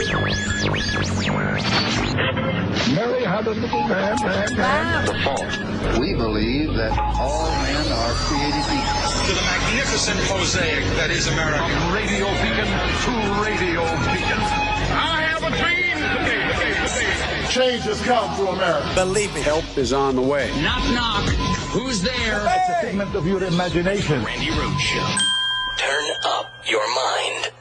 Mary had a little man. The fault. We believe that all men are created equal. To the magnificent mosaic that is America. From radio beacon to radio beacon. I have a dream. Change has come to America. Believe me. Help is on the way. Knock, knock. Who's there? It's a figment of your imagination. Randi Rhodes Show. Turn up your mind.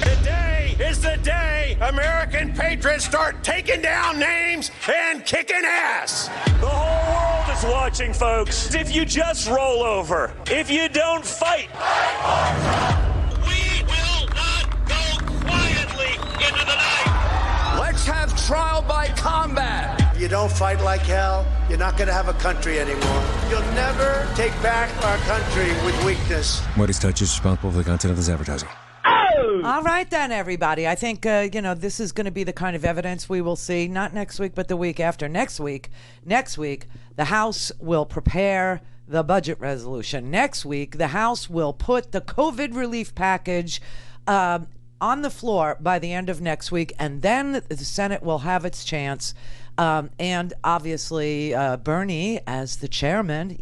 Today is the day American patriots start taking down names and kicking ass. The whole world is watching, folks. If you just roll over, if you don't fight, we will not go quietly into the night. Let's have trial by combat. You don't fight like hell, you're not going to have a country anymore. You'll never take back our country with weakness. Modest Touch is responsible for the content of this advertising. All right then, everybody. I think, this is going to be the kind of evidence we will see, not next week, but the week after. Next week, the House will prepare the budget resolution. Next week, the House will put the COVID relief package on the floor by the end of next week, and then the Senate will have its chance. And obviously, Bernie, as the chairman,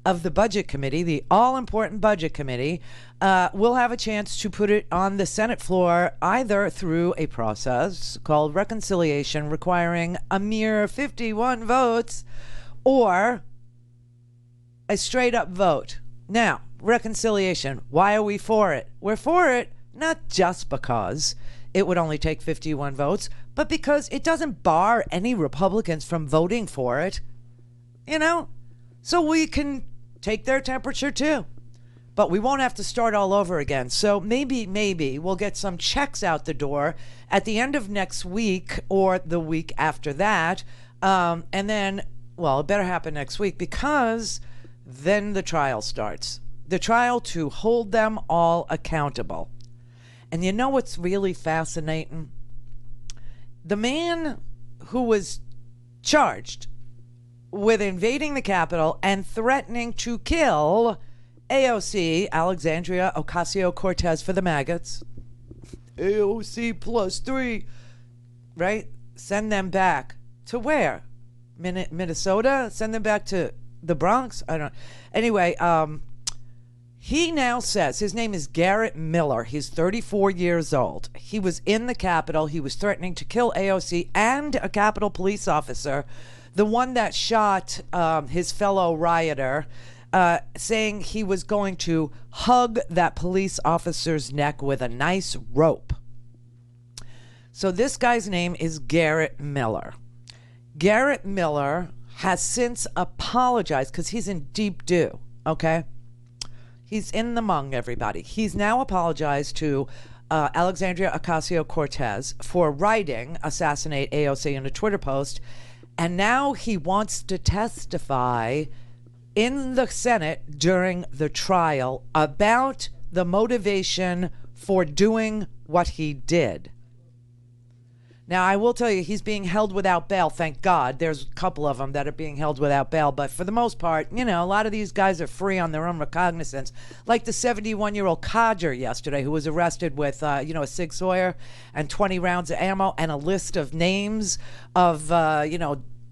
of the Budget Committee, the all-important Budget Committee, will have a chance to put it on the Senate floor either through a process called reconciliation requiring a mere 51 votes or a straight-up vote. Now, reconciliation, why are we for it? We're for it not just because it would only take 51 votes, but because it doesn't bar any Republicans from voting for it, so we can take their temperature too. But we won't have to start all over again. So maybe we'll get some checks out the door at the end of next week or the week after that. And then, it better happen next week because then the trial starts. The trial to hold them all accountable. And you know what's really fascinating? The man who was charged with invading the Capitol and threatening to kill AOC, Alexandria Ocasio-Cortez for the maggots. AOC +3, right? Send them back to where? Minnesota? Send them back to the Bronx? I don't know. Anyway, he now says, his name is Garrett Miller. He's 34 years old. He was in the Capitol. He was threatening to kill AOC and a Capitol police officer, the one that shot his fellow rioter, saying he was going to hug that police officer's neck with a nice rope. So this guy's name is Garrett Miller. Garrett Miller has since apologized because he's in deep doo, okay? He's in the mung, everybody. He's now apologized to Alexandria Ocasio-Cortez for writing "Assassinate AOC" in a Twitter post, and now he wants to testify in the Senate during the trial about the motivation for doing what he did. Now, I will tell you, he's being held without bail, thank God. There's a couple of them that are being held without bail, but for the most part, a lot of these guys are free on their own recognizance. Like the 71-year-old codger yesterday who was arrested with, a Sig Sauer and 20 rounds of ammo and a list of names of,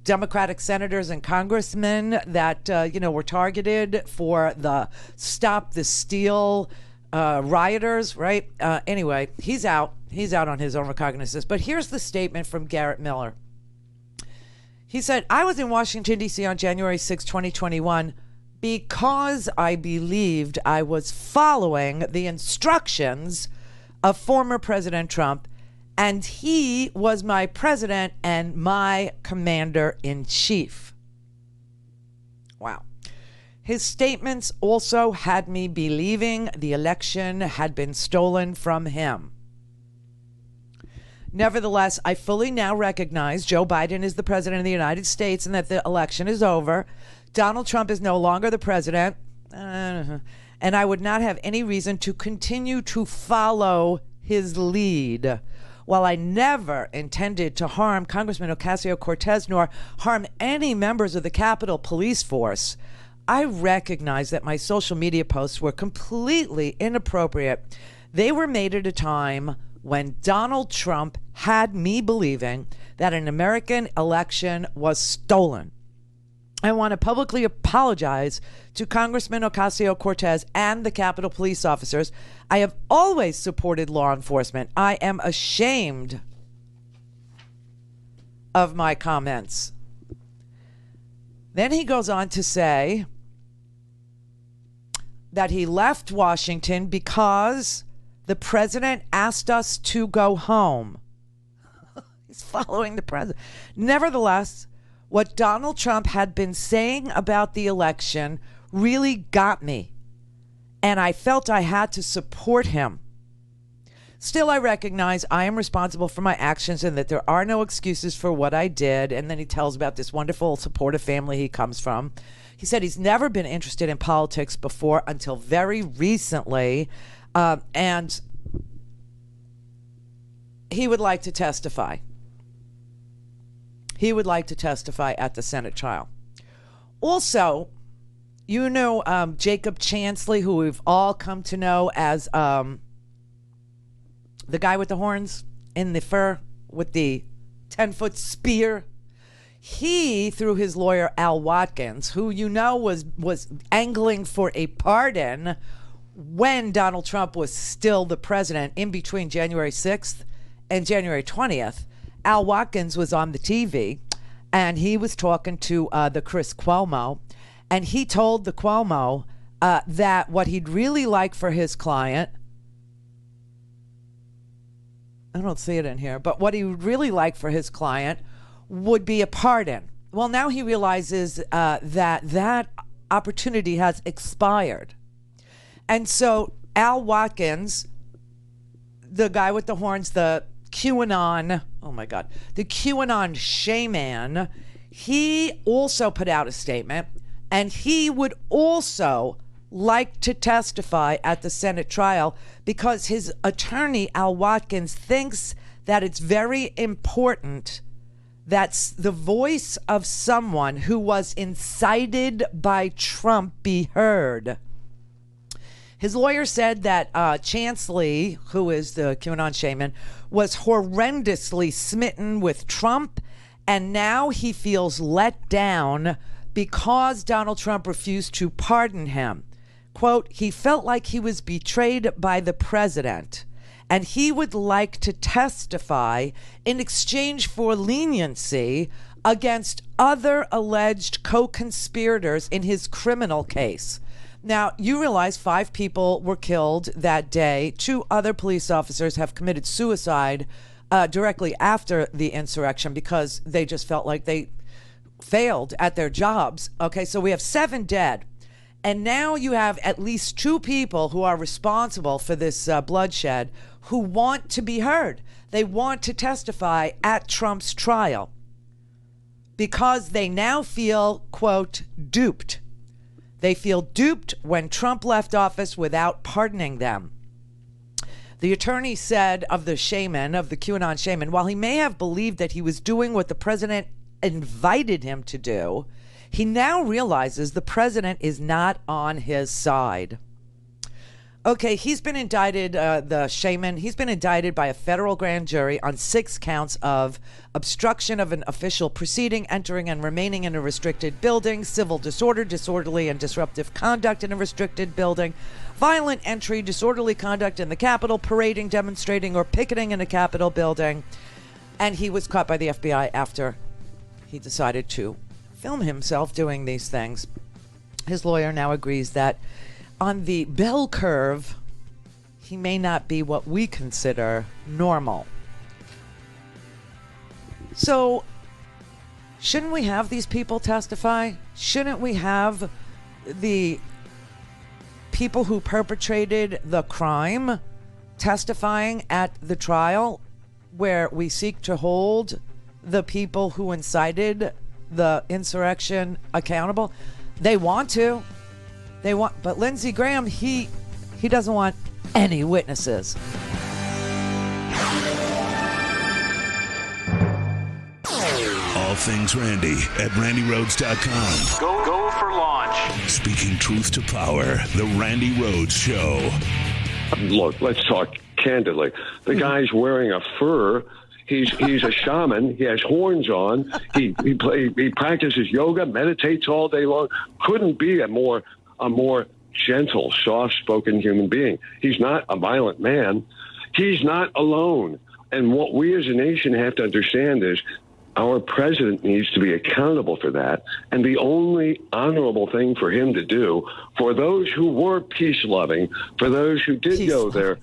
Democratic senators and congressmen that, were targeted for the Stop the Steal rioters, right? Anyway, he's out. He's out on his own recognizance. But here's the statement from Garrett Miller. He said, "I was in Washington, D.C. on January 6, 2021 because I believed I was following the instructions of former President Trump, and he was my president and my commander-in-chief." Wow. His statements also had me believing the election had been stolen from him. Nevertheless, I fully now recognize Joe Biden is the president of the United States and that the election is over. Donald Trump is no longer the president. And I would not have any reason to continue to follow his lead. While I never intended to harm Congressman Ocasio-Cortez nor harm any members of the Capitol Police Force, I recognize that my social media posts were completely inappropriate. They were made at a time when Donald Trump had me believing that an American election was stolen. I want to publicly apologize to Congressman Ocasio-Cortez and the Capitol Police officers. I have always supported law enforcement. I am ashamed of my comments. Then he goes on to say that he left Washington because the president asked us to go home. He's following the president. Nevertheless, what Donald Trump had been saying about the election really got me, and I felt I had to support him. Still, I recognize I am responsible for my actions and that there are no excuses for what I did. And then he tells about this wonderful, supportive family he comes from. He said he's never been interested in politics before until very recently, and he would like to testify. He would like to testify at the Senate trial. Also, you know Jacob Chansley, who we've all come to know as the guy with the horns in the fur with the 10-foot spear. He, through his lawyer Al Watkins, who you know was angling for a pardon when Donald Trump was still the president in between January 6th and January 20th, Al Watkins was on the TV and he was talking to the Chris Cuomo, and he told the Cuomo that what he'd really like for his client, I don't see it in here, but what he would really like for his client would be a pardon. Well, now he realizes that opportunity has expired. And so Al Watkins, the guy with the horns, the QAnon, the QAnon shaman, he also put out a statement, and he would also like to testify at the Senate trial because his attorney, Al Watkins, thinks that it's very important that the voice of someone who was incited by Trump be heard. His lawyer said that Chansley, who is the QAnon shaman, was horrendously smitten with Trump, and now he feels let down because Donald Trump refused to pardon him. Quote, he felt like he was betrayed by the president, and he would like to testify in exchange for leniency against other alleged co-conspirators in his criminal case. Now, you realize 5 people were killed that day. 2 other police officers have committed suicide directly after the insurrection because they just felt like they failed at their jobs. Okay, so we have 7 dead. And now you have at least 2 people who are responsible for this bloodshed who want to be heard. They want to testify at Trump's trial because they now feel, quote, duped. They feel duped when Trump left office without pardoning them. The attorney said of the shaman, of the QAnon shaman, while he may have believed that he was doing what the president invited him to do, he now realizes the president is not on his side. Okay, he's been indicted, the shaman, he's been indicted by a federal grand jury on 6 counts of obstruction of an official proceeding, entering and remaining in a restricted building, civil disorder, disorderly and disruptive conduct in a restricted building, violent entry, disorderly conduct in the Capitol, parading, demonstrating, or picketing in a Capitol building. And he was caught by the FBI after he decided to film himself doing these things. His lawyer now agrees that on the bell curve, he may not be what we consider normal. So, shouldn't we have these people testify? Shouldn't we have the people who perpetrated the crime testifying at the trial where we seek to hold the people who incited the insurrection accountable? They want to. But Lindsey Graham, he doesn't want any witnesses. All things Randi at RandiRhodes.com. Go for launch. Speaking truth to power, the Randi Rhodes Show. Look, let's talk candidly. The guy's wearing a fur. He's a shaman. He has horns on. He practices yoga, meditates all day long. Couldn't be a more gentle, soft-spoken human being. He's not a violent man. He's not alone. And what we as a nation have to understand is our president needs to be accountable for that. And the only honorable thing for him to do, for those who were peace-loving, for those who did go there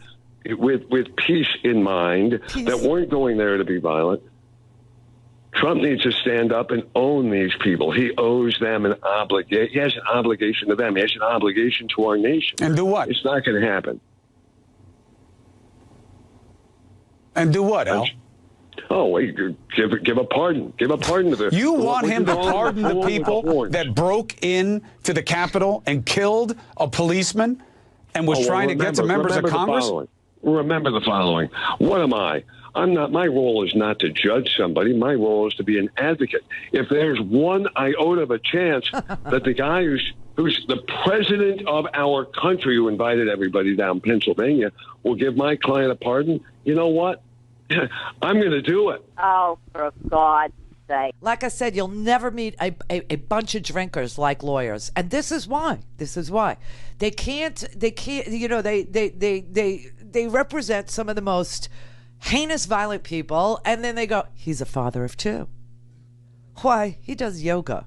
with peace in mind, that weren't going there to be violent, Trump needs to stand up and own these people. He owes them an obligation. He has an obligation to them. He has an obligation to our nation. And do what? It's not going to happen. And do what, Al? Oh, wait, give a pardon. Give a pardon to the... You want him to pardon the people that broke in to the Capitol and killed a policeman and was trying to get to members of Congress? Remember the following. What am I? I'm not. My role is not to judge somebody. My role is to be an advocate. If there's one iota of a chance that the guy who's the president of our country, who invited everybody down Pennsylvania, will give my client a pardon, you know what? I'm going to do it. Oh, for God's sake. Like I said, you'll never meet a bunch of drinkers like lawyers. And this is why. They can't, you know, they represent some of the most heinous, violent people. And then they go, he's a father of two. Why? He does yoga.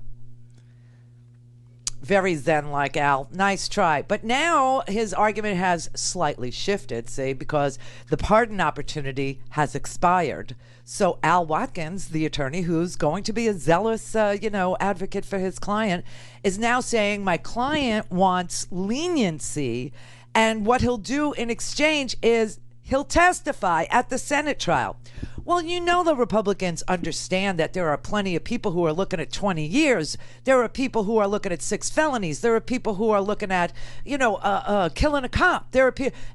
Very zen like Al. Nice try. But now his argument has slightly shifted, see, because the pardon opportunity has expired. So Al Watkins, the attorney who's going to be a zealous, advocate for his client, is now saying my client wants leniency, and what he'll do in exchange is he'll testify at the Senate trial. Well, you know the Republicans understand that there are plenty of people who are looking at 20 years. There are people who are looking at 6 felonies. There are people who are looking at, killing a cop.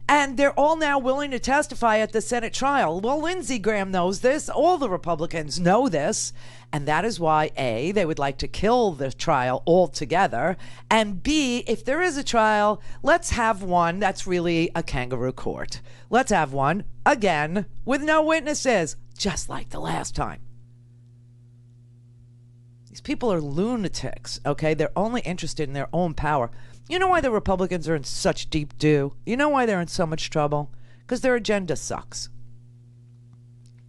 And they're all now willing to testify at the Senate trial. Well, Lindsey Graham knows this. All the Republicans know this. And that is why, A, they would like to kill the trial altogether. And B, if there is a trial, let's have one that's really a kangaroo court. Let's have one, again, with no witnesses, just like the last time. These people are lunatics, okay? They're only interested in their own power. You know why the Republicans are in such deep doo? You know why they're in so much trouble? Because their agenda sucks.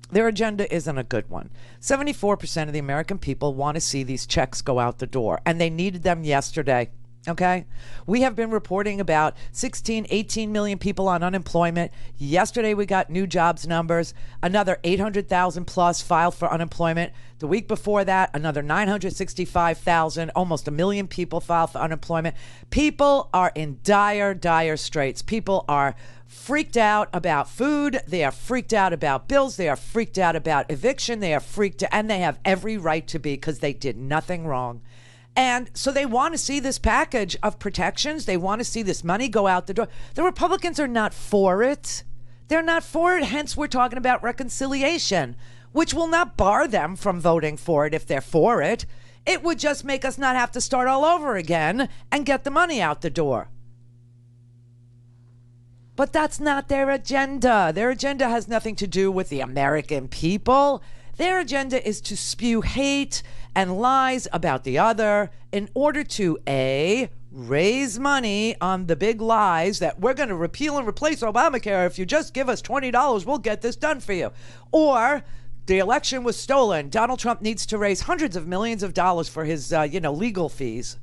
Their agenda isn't a good one. 74% of the American people want to see these checks go out the door, and they needed them yesterday. Okay? We have been reporting about 16, 18 million people on unemployment. Yesterday we got new jobs numbers. Another 800,000 plus filed for unemployment. The week before that, another 965,000, almost 1 million people filed for unemployment. People are in dire, dire straits. People are freaked out about food. They are freaked out about bills. They are freaked out about eviction. They are freaked out, and they have every right to be, because they did nothing wrong. And so they want to see this package of protections. They want to see this money go out the door. The Republicans are not for it. They're not for it. Hence, we're talking about reconciliation, which will not bar them from voting for it if they're for it. It would just make us not have to start all over again and get the money out the door. But that's not their agenda. Their agenda has nothing to do with the American people. Their agenda is to spew hate and lies about the other in order to, A, raise money on the big lies that we're going to repeal and replace Obamacare. If you just give us $20, we'll get this done for you. Or the election was stolen. Donald Trump needs to raise hundreds of millions of dollars for his, legal fees.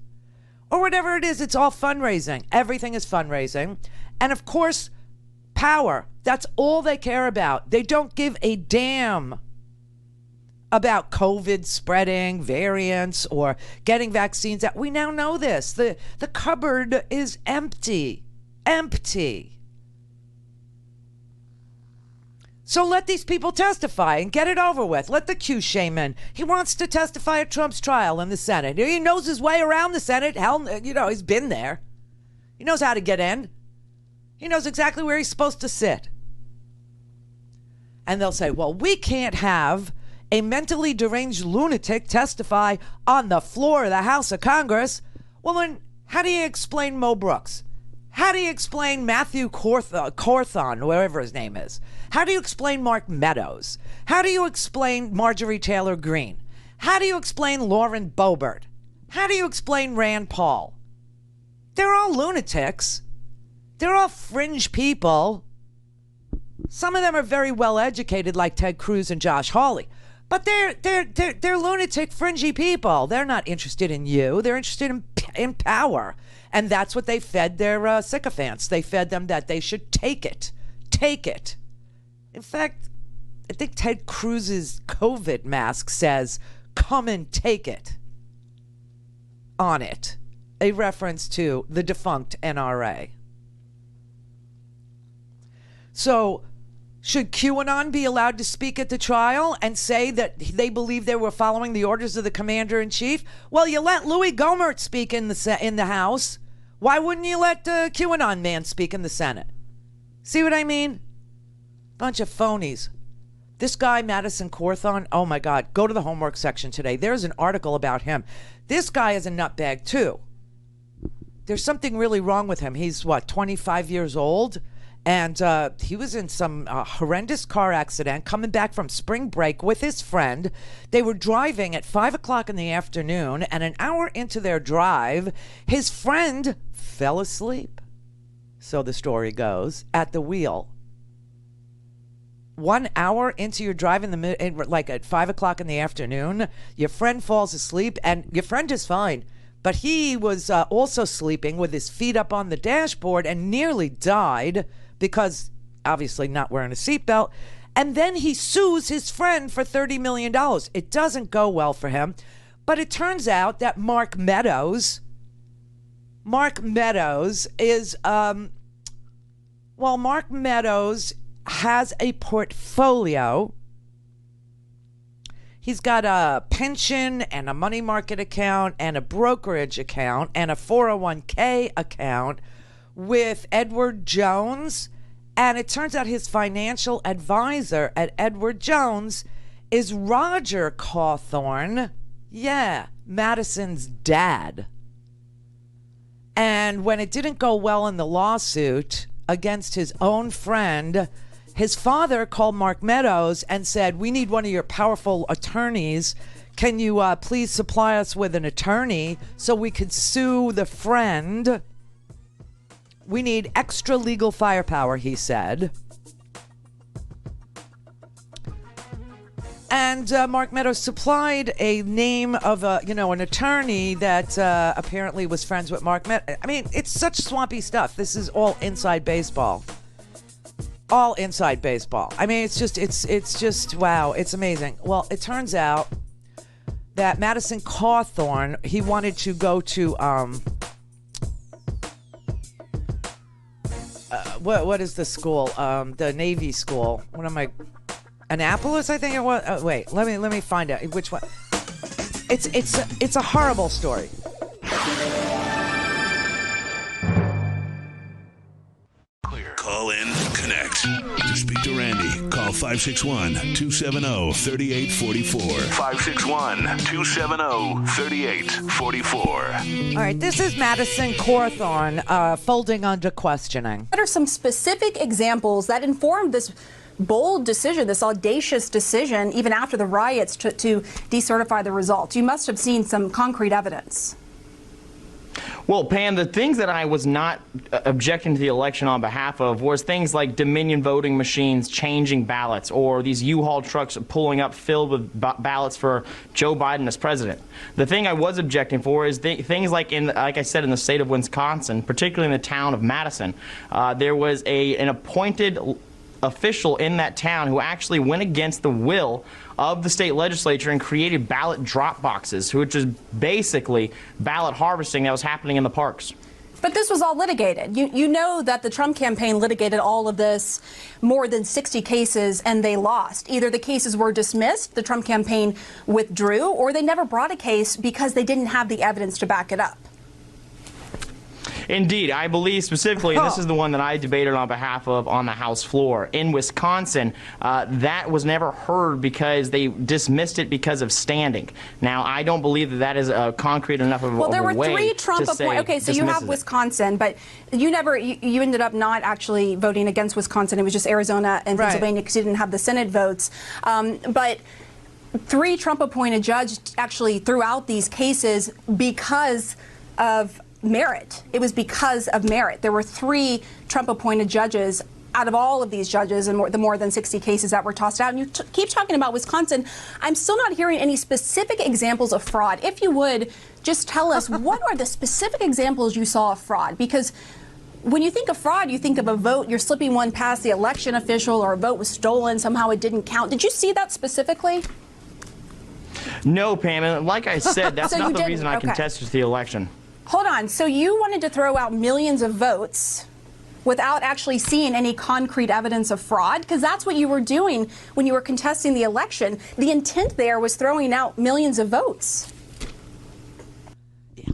Or whatever it is, it's all fundraising. Everything is fundraising. And of course, power. That's all they care about. They don't give a damn about COVID spreading, variants, or getting vaccines out. We now know this. The cupboard is empty. Empty. So let these people testify and get it over with. Let the Q shaman. He wants to testify at Trump's trial in the Senate. He knows his way around the Senate. Hell, he's been there. He knows how to get in. He knows exactly where he's supposed to sit. And they'll say, well, we can't have a mentally deranged lunatic testify on the floor of the House of Congress. Well, then, how do you explain Mo Brooks? How do you explain Matthew Cawthon, whatever his name is? How do you explain Mark Meadows? How do you explain Marjorie Taylor Greene? How do you explain Lauren Boebert? How do you explain Rand Paul? They're all lunatics. They're all fringe people. Some of them are very well educated, like Ted Cruz and Josh Hawley. But they're lunatic, fringy people. They're not interested in you. They're interested in power. And that's what they fed their sycophants. They fed them that they should take it. Take it. In fact, I think Ted Cruz's COVID mask says, "Come and take it," on it. A reference to the defunct NRA. So, should QAnon be allowed to speak at the trial and say that they believe they were following the orders of the commander-in-chief? Well, you let Louis Gohmert speak in the House. Why wouldn't you let QAnon man speak in the Senate? See what I mean? Bunch of phonies. This guy, Madison Cawthon, oh my God, go to the homework section today. There's an article about him. This guy is a nutbag too. There's something really wrong with him. He's, 25 years old? And he was in some horrendous car accident coming back from spring break with his friend. They were driving at 5 o'clock in the afternoon, and an hour into their drive, his friend fell asleep. So the story goes, at the wheel. 1 hour into your drive like at 5 o'clock in the afternoon, your friend falls asleep, and your friend is fine. But he was also sleeping with his feet up on the dashboard and nearly died because obviously not wearing a seatbelt. And then he sues his friend for $30 million. It doesn't go well for him. But it turns out that Mark Meadows is, Mark Meadows has a portfolio. He's got a pension and a money market account and a brokerage account and a 401k account with Edward Jones. And it turns out his financial advisor at Edward Jones is Roger Cawthon. Yeah, Madison's dad. And when it didn't go well in the lawsuit against his own friend, his father called Mark Meadows and said, "We need one of your powerful attorneys. Can you please supply us with an attorney so we could sue the friend? We need extra legal firepower," he said. And Mark Meadows supplied a name of an attorney that apparently was friends with Mark Meadows. I mean, it's such swampy stuff. This is all inside baseball. All inside baseball. I mean, it's just wow, it's amazing. Well, it turns out that Madison Cawthon, he wanted to go to what is the school? The Navy school. What am I? Annapolis, I think it was. Wait, let me find out which one. It's a horrible story. Call in, connect. To speak to Randi, call 561-270-3844. 561-270-3844. All right, this is Madison Cawthon folding under questioning. What are some specific examples that informed this bold decision, this audacious decision, even after the riots, to decertify the results? You must have seen some concrete evidence. Well, Pam, the things that I was not objecting to the election on behalf of was things like Dominion voting machines changing ballots, or these U-Haul trucks pulling up filled with ballots for Joe Biden as president. The thing I was objecting for is things like, like I said, in the state of Wisconsin, particularly in the town of Madison, there was an appointed official in that town who actually went against the will of the state legislature and created ballot drop boxes, which is basically ballot harvesting that was happening in the parks. But this was all litigated. You know that the Trump campaign litigated all of this, more than 60 cases, and they lost. Either the cases were dismissed, the Trump campaign withdrew, or they never brought a case because they didn't have the evidence to back it up. Indeed, I believe specifically, and this is the one that I debated on behalf of on the House floor, in Wisconsin, that was never heard because they dismissed it because of standing. Now, I don't believe that that is concrete enough of a way to say Well, there were 3 Trump appointments. Okay, so you have Wisconsin, but you ended up not actually voting against Wisconsin. It was just Arizona and Pennsylvania because you didn't have the Senate votes. But 3 Trump-appointed judges actually threw out these cases because of merit. It was because of merit. There were 3 Trump-appointed judges out of all of these judges and the more than 60 cases that were tossed out. And you keep talking about Wisconsin. I'm still not hearing any specific examples of fraud. If you would, just tell us what are the specific examples you saw of fraud? Because when you think of fraud, you think of a vote, you're slipping one past the election official, or a vote was stolen, somehow it didn't count. Did you see that specifically? No, Pam, and like I said, that's not the reason I contested the election. Hold on. So you wanted to throw out millions of votes without actually seeing any concrete evidence of fraud? Because that's what you were doing when you were contesting the election. The intent there was throwing out millions of votes. Yeah.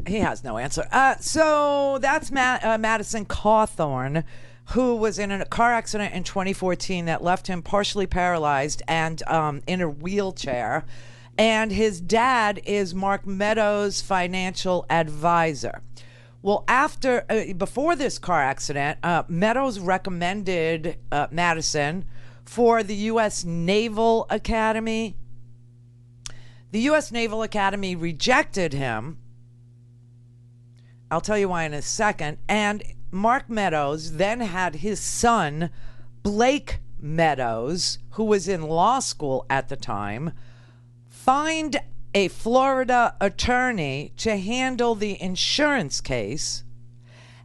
He has no answer. So that's Madison Cawthorn, who was in a car accident in 2014 that left him partially paralyzed and in a wheelchair. And his dad is Mark Meadows' financial advisor. Well, before this car accident, Meadows recommended Madison for the U.S. Naval Academy. The U.S. Naval Academy rejected him. I'll tell you why in a second. And Mark Meadows then had his son, Blake Meadows, who was in law school at the time, find a Florida attorney to handle the insurance case,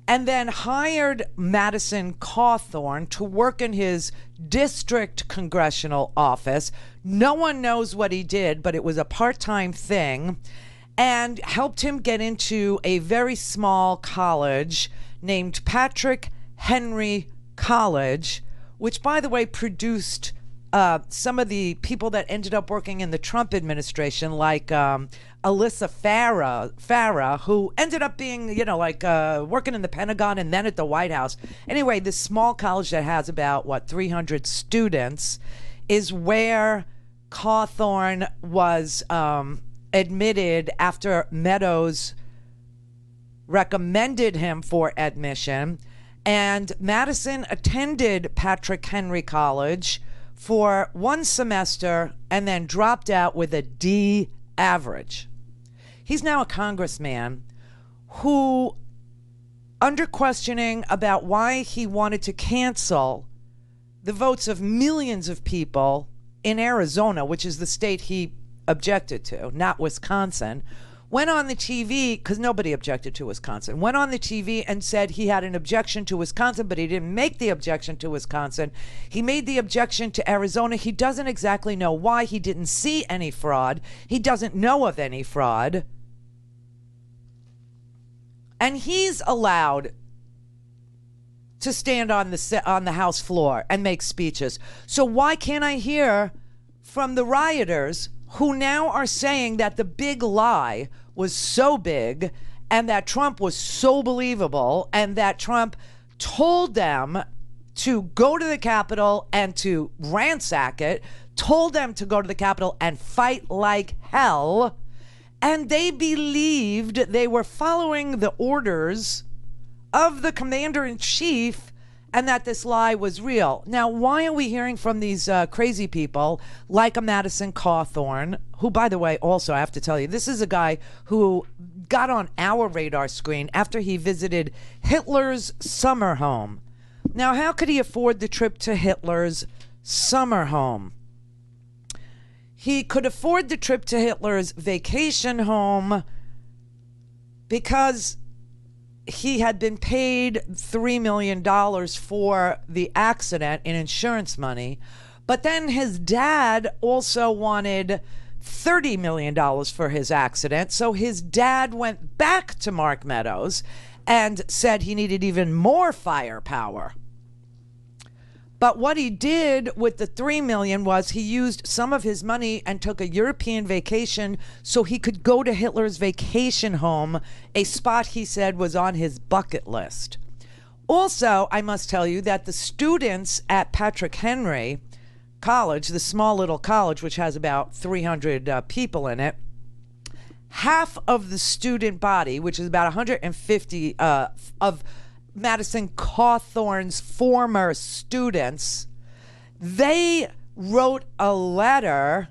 and then hired Madison Cawthorn to work in his district congressional office. No one knows what he did, but it was a part-time thing, and helped him get into a very small college named Patrick Henry College, which, by the way, produced some of the people that ended up working in the Trump administration, like Alyssa Farah, who ended up being, working in the Pentagon and then at the White House. Anyway, this small college that has about, 300 students is where Cawthorn was admitted after Meadows recommended him for admission. And Madison attended Patrick Henry College for 1 semester and then dropped out with a D average. He's now a congressman who, under questioning about why he wanted to cancel the votes of millions of people in Arizona, which is the state he objected to, not Wisconsin, went on the TV, because nobody objected to Wisconsin, went on the TV and said he had an objection to Wisconsin, but he didn't make the objection to Wisconsin. He made the objection to Arizona. He doesn't exactly know why. He didn't see any fraud. He doesn't know of any fraud. And he's allowed to stand on the House floor and make speeches. So why can't I hear from the rioters who now are saying that the big lie was so big and that Trump was so believable and that Trump told them to go to the Capitol and to ransack it, told them to go to the Capitol and fight like hell, and they believed they were following the orders of the commander-in-chief and that this lie was real. Now, why are we hearing from these crazy people like a Madison Cawthorn, who, by the way, also, I have to tell you, this is a guy who got on our radar screen after he visited Hitler's summer home. Now, how could he afford the trip to Hitler's summer home? He could afford the trip to Hitler's vacation home because he had been paid $3 million for the accident in insurance money, but then his dad also wanted $30 million for his accident, so his dad went back to Mark Meadows and said he needed even more firepower. But what he did with the $3 million was he used some of his money and took a European vacation so he could go to Hitler's vacation home, a spot he said was on his bucket list. Also, I must tell you that the students at Patrick Henry College, the small little college which has about 300 people in it, half of the student body, which is about 150 of Madison Cawthorn's former students, they wrote a letter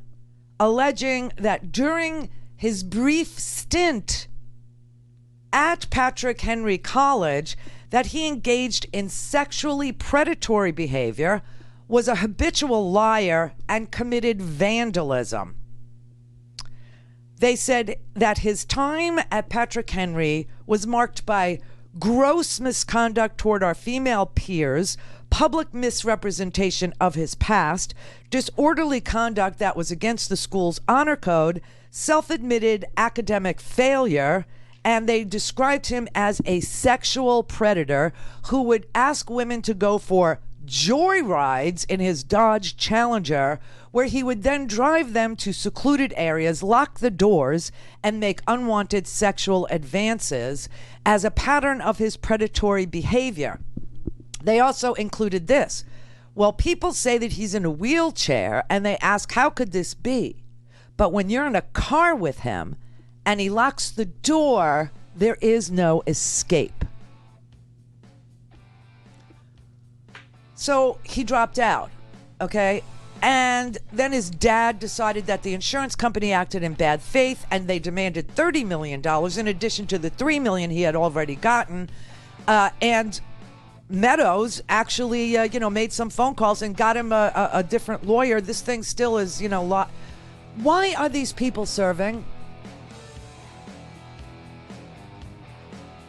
alleging that during his brief stint at Patrick Henry College that he engaged in sexually predatory behavior, was a habitual liar, and committed vandalism. They said that his time at Patrick Henry was marked by gross misconduct toward our female peers, public misrepresentation of his past, disorderly conduct that was against the school's honor code, self-admitted academic failure, and they described him as a sexual predator who would ask women to go for joyrides in his Dodge Challenger, where he would then drive them to secluded areas, lock the doors, and make unwanted sexual advances as a pattern of his predatory behavior. They also included this. Well, people say that he's in a wheelchair, and they ask, how could this be? But when you're in a car with him and he locks the door, there is no escape. So he dropped out, okay? And then his dad decided that the insurance company acted in bad faith, and they demanded $30 million in addition to the $3 million he had already gotten. And Meadows actually, made some phone calls and got him a different lawyer. This thing still is, why are these people serving?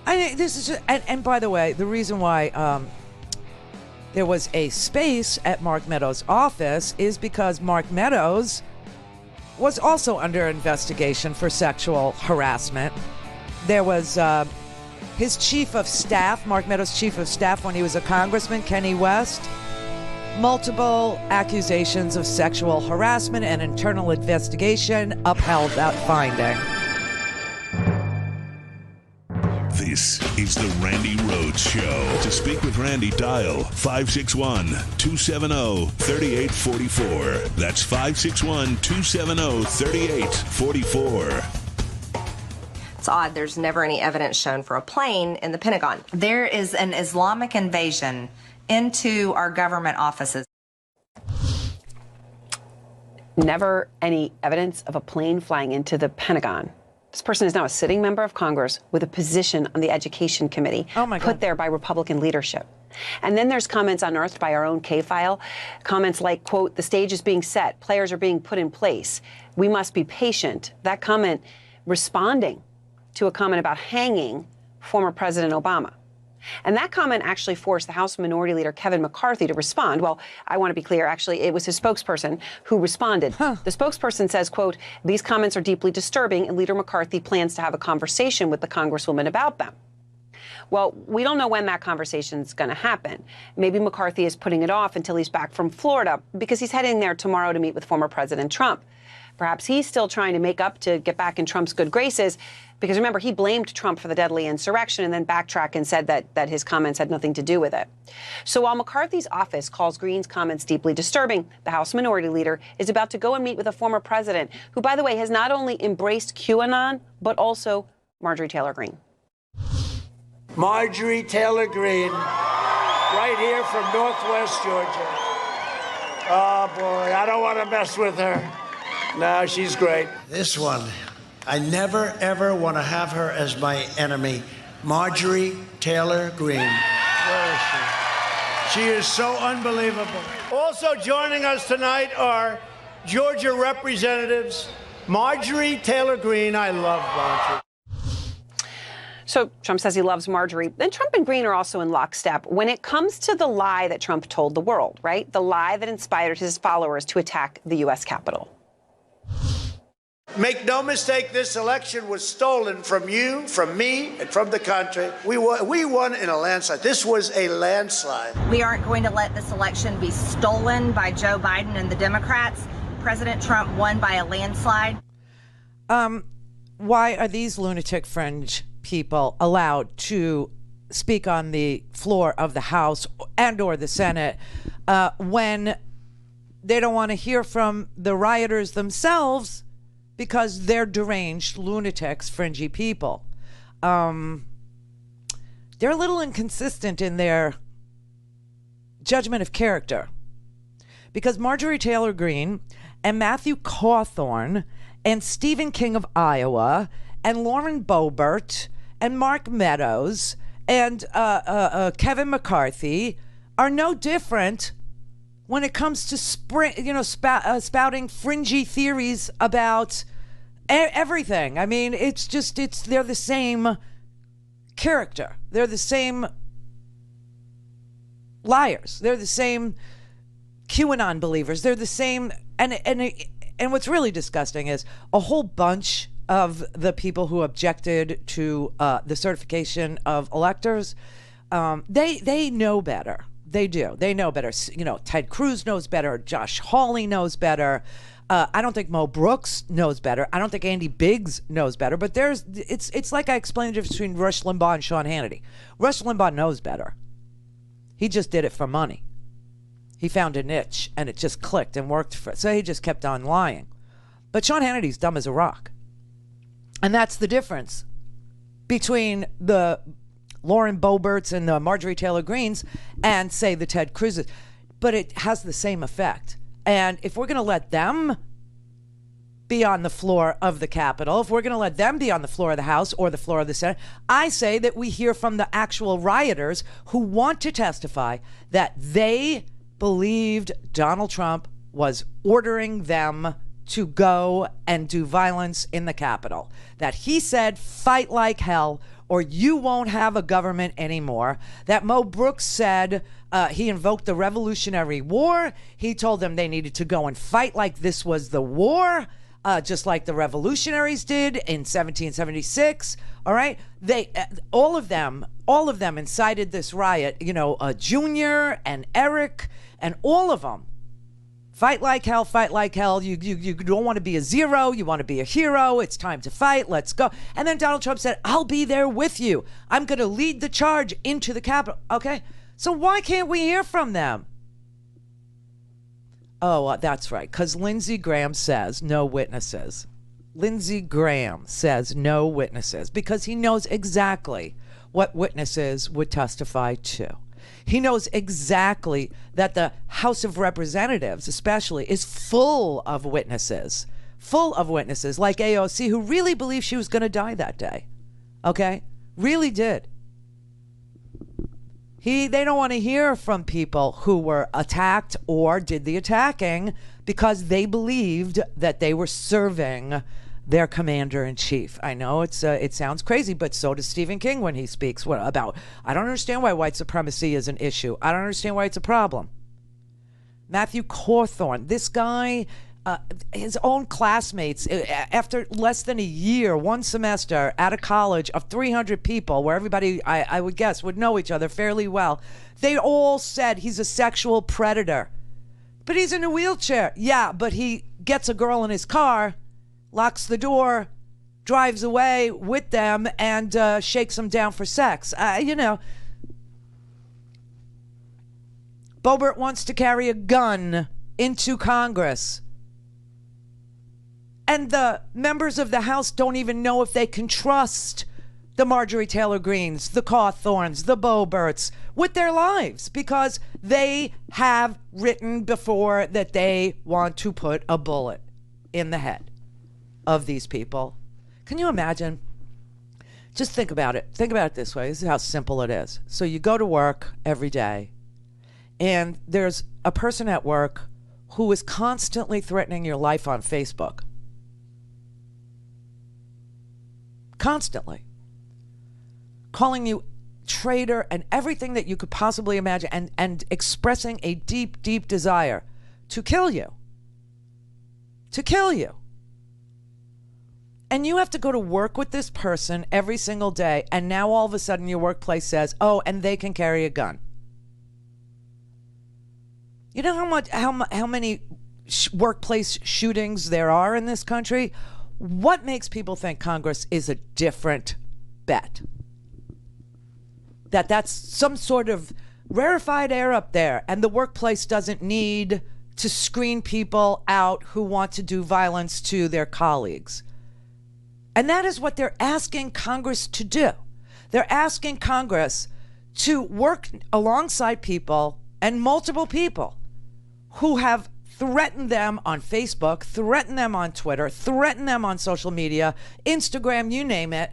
I mean, this is just, and by the way, the reason why there was a space at Mark Meadows' office is because Mark Meadows was also under investigation for sexual harassment. There was his chief of staff, Mark Meadows' chief of staff when he was a congressman, Kenny West, multiple accusations of sexual harassment, and internal investigation upheld that finding. This is the Randi Rhodes Show. To speak with Randi, dial 561-270-3844. That's 561-270-3844. It's odd, there's never any evidence shown for a plane in the Pentagon. There is an Islamic invasion into our government offices. Never any evidence of a plane flying into the Pentagon. This person is now a sitting member of Congress with a position on the Education Committee, put there by Republican leadership. And then there's comments unearthed by our own K-File, comments like, quote, the stage is being set, players are being put in place, we must be patient. That comment responding to a comment about hanging former President Obama. And that comment actually forced the House Minority Leader Kevin McCarthy to respond. Well, I want to be clear, actually, it was his spokesperson who responded. The spokesperson says, quote, these comments are deeply disturbing and Leader McCarthy plans to have a conversation with the Congresswoman about them. Well, we don't know when that conversation is going to happen. Maybe McCarthy is putting it off until he's back from Florida because he's heading there tomorrow to meet with former President Trump. Perhaps he's still trying to make up to get back in Trump's good graces because, remember, he blamed Trump for the deadly insurrection and then backtracked and said that his comments had nothing to do with it. So while McCarthy's office calls Green's comments deeply disturbing, the House Minority Leader is about to go and meet with a former president who, by the way, has not only embraced QAnon, but also Marjorie Taylor Greene. Marjorie Taylor Greene, right here from Northwest Georgia. Oh, boy, I don't want to mess with her. No, she's great. This one, I never, ever want to have her as my enemy. Marjorie Taylor Greene. Where is she? She is so unbelievable. Also joining us tonight are Georgia representatives Marjorie Taylor Greene. I love Marjorie. So Trump says he loves Marjorie. Then Trump and Greene are also in lockstep when it comes to the lie that Trump told the world, right? The lie that inspired his followers to attack the U.S. Capitol. Make no mistake, this election was stolen from you, from me, and from the country. We won in a landslide. This was a landslide. We aren't going to let this election be stolen by Joe Biden and the Democrats. President Trump won by a landslide. Why are these lunatic fringe people allowed to speak on the floor of the House and or the Senate when they don't want to hear from the rioters themselves because they're deranged lunatics, fringy people? They're a little inconsistent in their judgment of character, because Marjorie Taylor Greene and Matthew Cawthorn and Stephen King of Iowa and Lauren Boebert and Mark Meadows and Kevin McCarthy are no different when it comes to spouting fringy theories about everything. I mean, they're the same character. They're the same liars. They're the same QAnon believers. They're the same. And what's really disgusting is a whole bunch of the people who objected to the certification of electors, they know better. They do. They know better. Ted Cruz knows better. Josh Hawley knows better. I don't think Mo Brooks knows better. I don't think Andy Biggs knows better. But it's like I explained the difference between Rush Limbaugh and Sean Hannity. Rush Limbaugh knows better. He just did it for money. He found a niche and it just clicked and worked so he just kept on lying. But Sean Hannity's dumb as a rock. And that's the difference between the Lauren Boeberts and the Marjorie Taylor Greenes and, say, the Ted Cruzes. But it has the same effect. And if we're going to let them be on the floor of the Capitol, if we're going to let them be on the floor of the House or the floor of the Senate, I say that we hear from the actual rioters who want to testify that they believed Donald Trump was ordering them to go and do violence in the Capitol. That he said, fight like hell or you won't have a government anymore. That Mo Brooks said he invoked the Revolutionary War. He told them they needed to go and fight like this was the war, just like the revolutionaries did in 1776. All right. All of them incited this riot, Junior and Eric and all of them. Fight like hell, fight like hell. You don't want to be a zero. You want to be a hero. It's time to fight. Let's go. And then Donald Trump said, I'll be there with you. I'm going to lead the charge into the Capitol. Okay. So why can't we hear from them? Oh, that's right. Because Lindsey Graham says no witnesses. Lindsey Graham says no witnesses because he knows exactly what witnesses would testify to. He knows exactly that the House of Representatives, especially, is full of witnesses like AOC, who really believed she was going to die that day. Okay? Really did. They don't want to hear from people who were attacked or did the attacking because they believed that they were serving their commander-in-chief. I know it sounds crazy, but so does Stephen King when he speaks about, I don't understand why white supremacy is an issue. I don't understand why it's a problem. Matthew Cawthorn, this guy, his own classmates, after less than a year, one semester at a college of 300 people, where everybody, I would guess, would know each other fairly well, they all said he's a sexual predator. But he's in a wheelchair. Yeah, but he gets a girl in his car, locks the door, drives away with them, and shakes them down for sex. Boebert wants to carry a gun into Congress. And the members of the House don't even know if they can trust the Marjorie Taylor Greenes, the Cawthorns, the Boeberts with their lives because they have written before that they want to put a bullet in the head of these people. Can you imagine? Just think about it. Think about it this way. This is how simple it is. So you go to work every day, and there's a person at work who is constantly threatening your life on Facebook. Constantly. Calling you traitor and everything that you could possibly imagine, and expressing a deep, deep desire to kill you. To kill you. And you have to go to work with this person every single day, and now all of a sudden your workplace says, oh, and they can carry a gun. You know how many workplace shootings there are in this country? What makes people think Congress is a different bet? That's some sort of rarefied air up there, and the workplace doesn't need to screen people out who want to do violence to their colleagues. And that is what they're asking Congress to do. They're asking Congress to work alongside people, and multiple people, who have threatened them on Facebook, threatened them on Twitter, threatened them on social media, Instagram, you name it,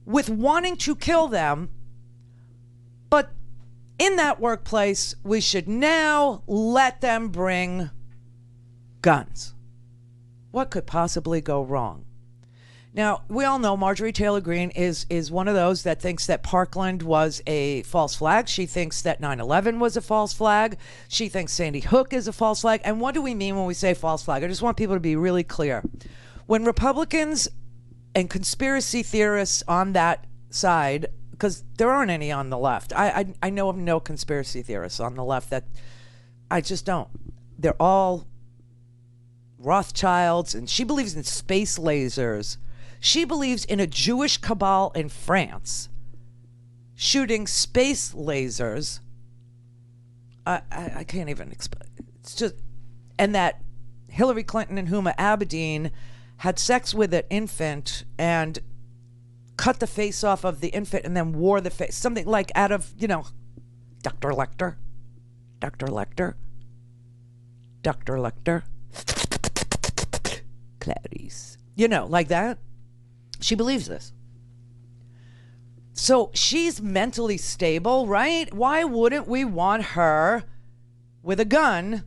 with wanting to kill them. But in that workplace, we should now let them bring guns. What could possibly go wrong? Now, we all know Marjorie Taylor Greene is one of those that thinks that Parkland was a false flag. She thinks that 9/11 was a false flag. She thinks Sandy Hook is a false flag. And what do we mean when we say false flag? I just want people to be really clear. When Republicans and conspiracy theorists on that side, because there aren't any on the left. I know of no conspiracy theorists on the left. That I just don't. They're all Rothschilds, and she believes in space lasers. She believes in a Jewish cabal in France shooting space lasers. I can't even explain. It's just, and that Hillary Clinton and Huma Abedin had sex with an infant and cut the face off of the infant and then wore the face, something like out of, Dr. Lecter, Clarice, like that. She believes this. So she's mentally stable, right? Why wouldn't we want her with a gun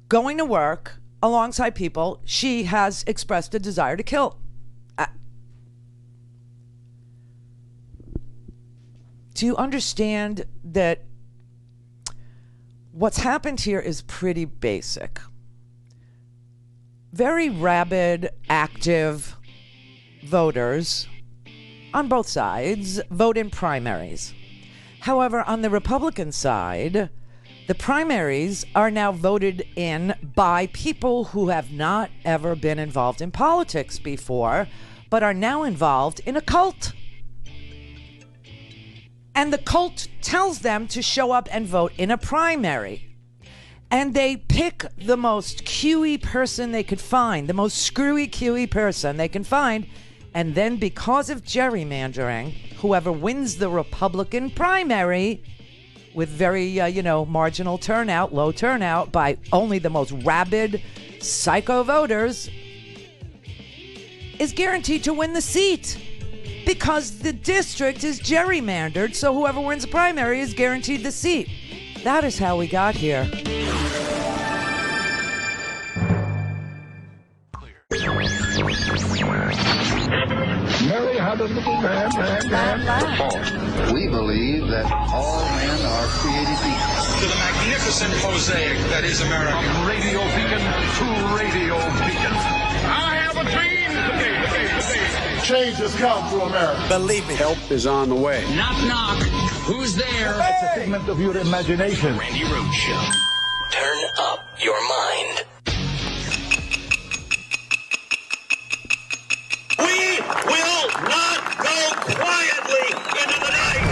going to work alongside people she has expressed a desire to kill? Do you understand that what's happened here is pretty basic? Very rabid, active voters on both sides vote in primaries. However, on the Republican side, the primaries are now voted in by people who have not ever been involved in politics before, but are now involved in a cult. And the cult tells them to show up and vote in a primary. And they pick the most QE person they could find, the most screwy QE person they can find. And then because of gerrymandering, whoever wins the Republican primary with very, marginal turnout, low turnout by only the most rabid psycho voters is guaranteed to win the seat. Because the district is gerrymandered, so whoever wins the primary is guaranteed the seat. That is how we got here. Mary had a little man. We believe that all men are created equal. To the magnificent mosaic that is America. From radio beacon to radio beacon. I have a dream today. Change has come to America. Believe me. Help is on the way. Knock, knock. Who's there? It's a figment of your imagination. Randi Rhodes Show. Turn up your mind. We will not go quietly into the night.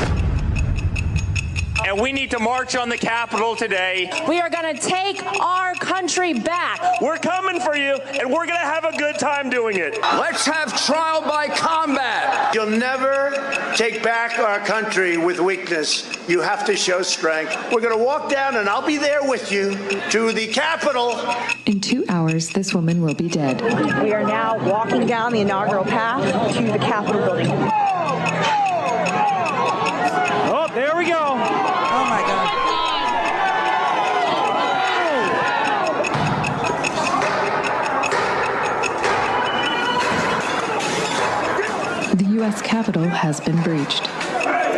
And we need to march on the Capitol today. We are going to take our country back. We're coming for you, and we're going to have a good time doing it. Let's have trial by combat. You'll never take back our country with weakness. You have to show strength. We're going to walk down, and I'll be there with you, to the Capitol. In 2 hours, this woman will be dead. We are now walking down the inaugural path to the Capitol building. Oh, there we go. Oh, my God. The U.S. Capitol has been breached. Hey,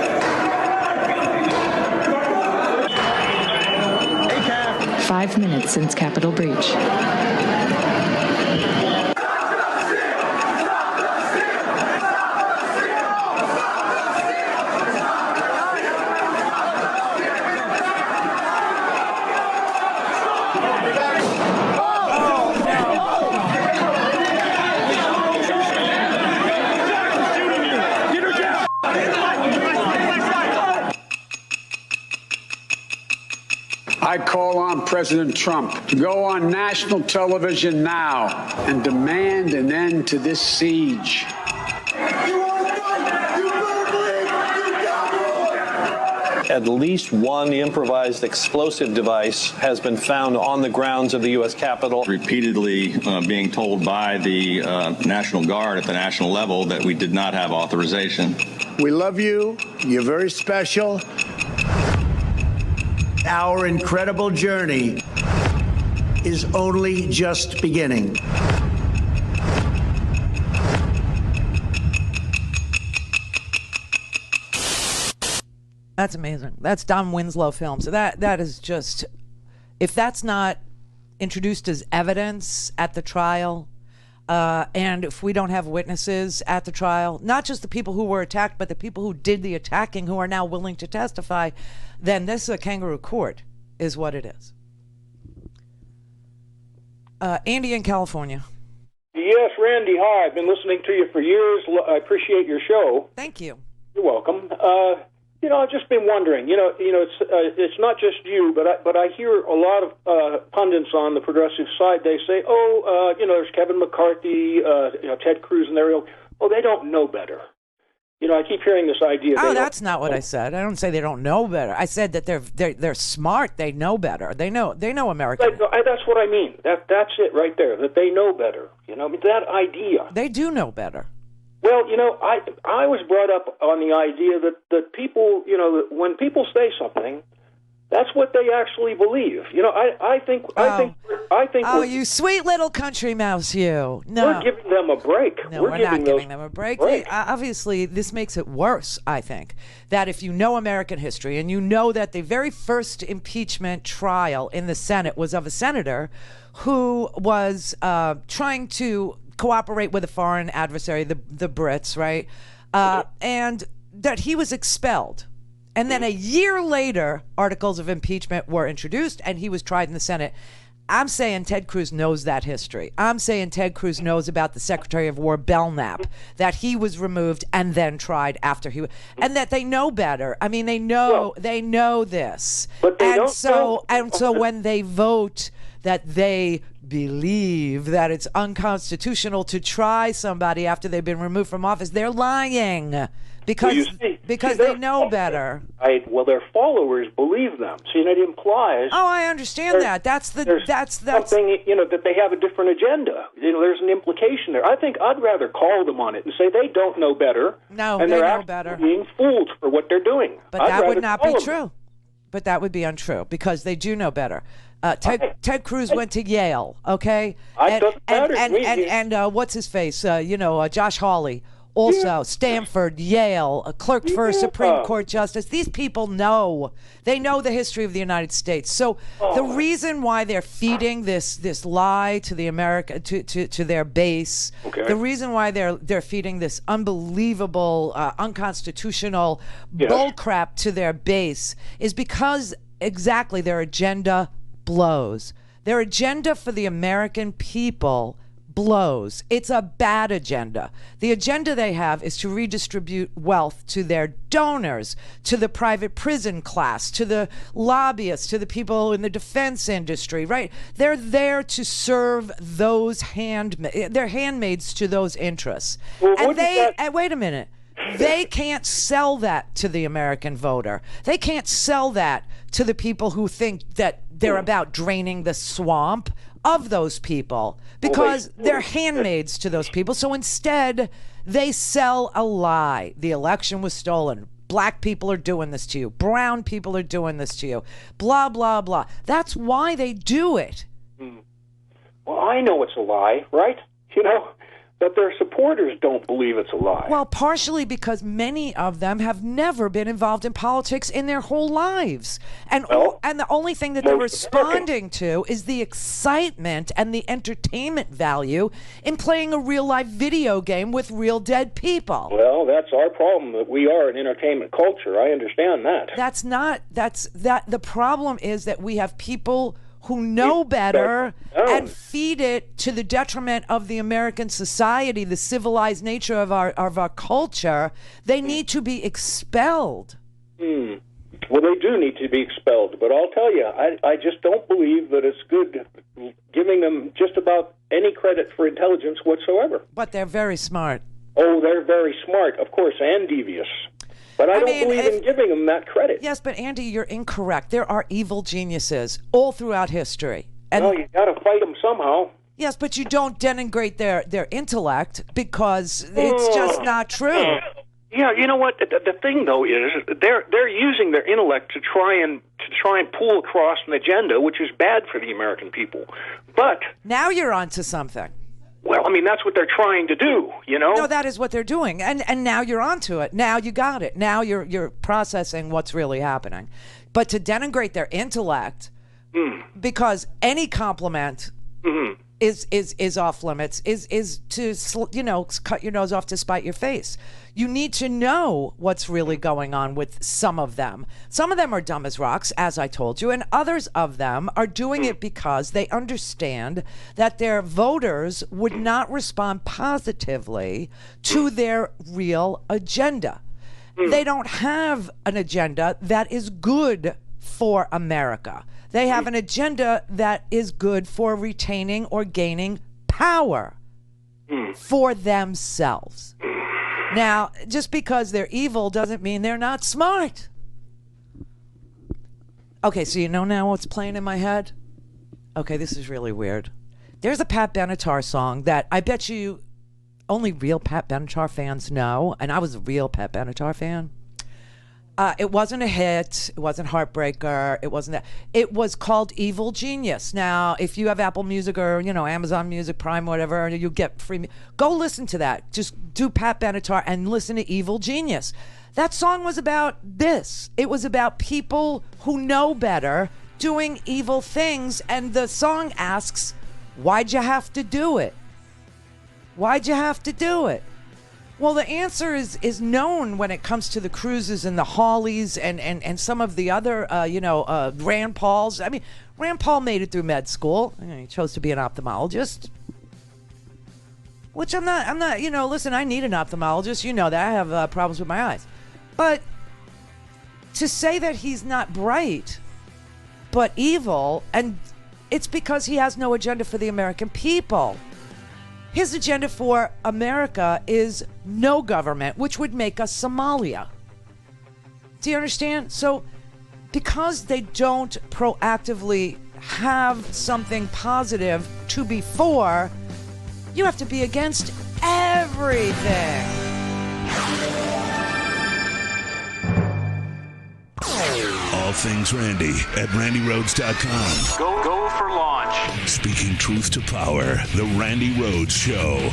5 minutes since Capitol breach. President Trump to go on national television now and demand an end to this siege. At least one improvised explosive device has been found on the grounds of the U.S. Capitol. Repeatedly being told by the National Guard at the national level that we did not have authorization. We love you. You're very special. Our incredible journey is only just beginning. That's amazing. That's Don Winslow film. So that is just, if that's not introduced as evidence at the trial, and if we don't have witnesses at the trial, not just the people who were attacked, but the people who did the attacking who are now willing to testify, then this is a kangaroo court, is what it is. Andy in California. Yes, Randy, hi. I've been listening to you for years. I appreciate your show. Thank you. You're welcome. I've just been wondering. It's not just you, but I hear a lot of pundits on the progressive side. They say, there's Kevin McCarthy, Ted Cruz, and they're they don't know better. I keep hearing this idea. Oh, that's not what I said. I don't say they don't know better. I said that they're smart. They know better. They know American. That's what I mean. That's it right there. That they know better. That idea. They do know better. Well, I was brought up on the idea that people, that when people say something, that's what they actually believe. I think. Oh, you sweet little country mouse, you. No, we're giving them a break. No, we're not giving them a break. Obviously, this makes it worse. I think that if you know American history and you know that the very first impeachment trial in the Senate was of a senator who was trying to cooperate with a foreign adversary, the Brits, right? And that he was expelled. And then a year later, articles of impeachment were introduced and he was tried in the Senate. I'm saying Ted Cruz knows that history. I'm saying Ted Cruz knows about the Secretary of War Belknap, that he was removed and then tried after he was, and that they know better. I mean, they know this. But they and so when they vote that they believe that it's unconstitutional to try somebody after they've been removed from office, they're lying because they know better. Their followers believe them. See, and it implies. Oh, I understand that. That's something that they have a different agenda. There's an implication there. I think I'd rather call them on it and say they don't know better. No, and they they're know better. Being fooled for what they're doing. But that would not be true. But that would be untrue because they do know better. Ted Cruz went to Yale, okay? And what's his face? Josh Hawley, also Stanford, Yale, clerked for a Supreme Court justice. These people know. They know the history of the United States. So the reason why they're feeding this lie to the to their base, the reason why they're feeding this unbelievable, unconstitutional bullcrap to their base is because exactly their agenda blows. Their agenda for the American people blows. It's a bad agenda. The agenda they have is to redistribute wealth to their donors, to the private prison class, to the lobbyists, to the people in the defense industry, right? They're there to serve those they're handmaids to those interests. Well, wait a minute. They can't sell that to the American voter. They can't sell that to the people who think that they're about draining the swamp of those people because they're handmaids to those people. So instead, they sell a lie. The election was stolen. Black people are doing this to you. Brown people are doing this to you. Blah, blah, blah. That's why they do it. Well, I know it's a lie, right? But their supporters don't believe it's a lie. Well, partially because many of them have never been involved in politics in their whole lives. And the only thing that they're responding to is the excitement and the entertainment value in playing a real-life video game with real dead people. Well, that's our problem, that we are an entertainment culture. I understand that. The problem is that we have people who know better and feed it to the detriment of the American society, the civilized nature of our culture. They need to be expelled. Well, they do need to be expelled, but I'll tell you, I just don't believe that it's good giving them just about any credit for intelligence whatsoever. But they're very smart. Oh, they're very smart, of course, and devious. But I don't believe in giving them that credit. Yes, but Andy, you're incorrect. There are evil geniuses all throughout history. And well, you got to fight them somehow. Yes, but you don't denigrate their intellect because it's just not true. Yeah, you know what? The thing though is they're using their intellect to try and pull across an agenda, which is bad for the American people. But now you're onto something. Well, I mean, that's what they're trying to do, you know? No, that is what they're doing. And now you're onto it. Now you got it. Now you're processing what's really happening. But to denigrate their intellect, because any compliment is off limits, is to, cut your nose off to spite your face. You need to know what's really going on with some of them. Some of them are dumb as rocks, as I told you, and others of them are doing it because they understand that their voters would not respond positively to their real agenda. They don't have an agenda that is good for America. They have an agenda that is good for retaining or gaining power for themselves. Now, just because they're evil doesn't mean they're not smart. Okay, so you know now what's playing in my head? Okay, this is really weird. There's a Pat Benatar song that I bet you only real Pat Benatar fans know, and I was a real Pat Benatar fan. It wasn't a hit. It wasn't Heartbreaker. It wasn't that. It was called Evil Genius. Now, if you have Apple Music or, Amazon Music, Prime, whatever, you get free. Go listen to that. Just do Pat Benatar and listen to Evil Genius. That song was about this. It was about people who know better doing evil things. And the song asks, why'd you have to do it? Why'd you have to do it? Well, the answer is known when it comes to the Cruzes and the Hawleys and some of the other, Rand Pauls. I mean, Rand Paul made it through med school. He chose to be an ophthalmologist, which I'm not, listen, I need an ophthalmologist. You know that. I have problems with my eyes. But to say that he's not bright, but evil, and it's because he has no agenda for the American people. His agenda for America is no government, which would make us Somalia. Do you understand? So because they don't proactively have something positive to be for, you have to be against everything. All things Randi at RandiRhodes.com. Go for launch. Speaking truth to power, the Randi Rhodes Show.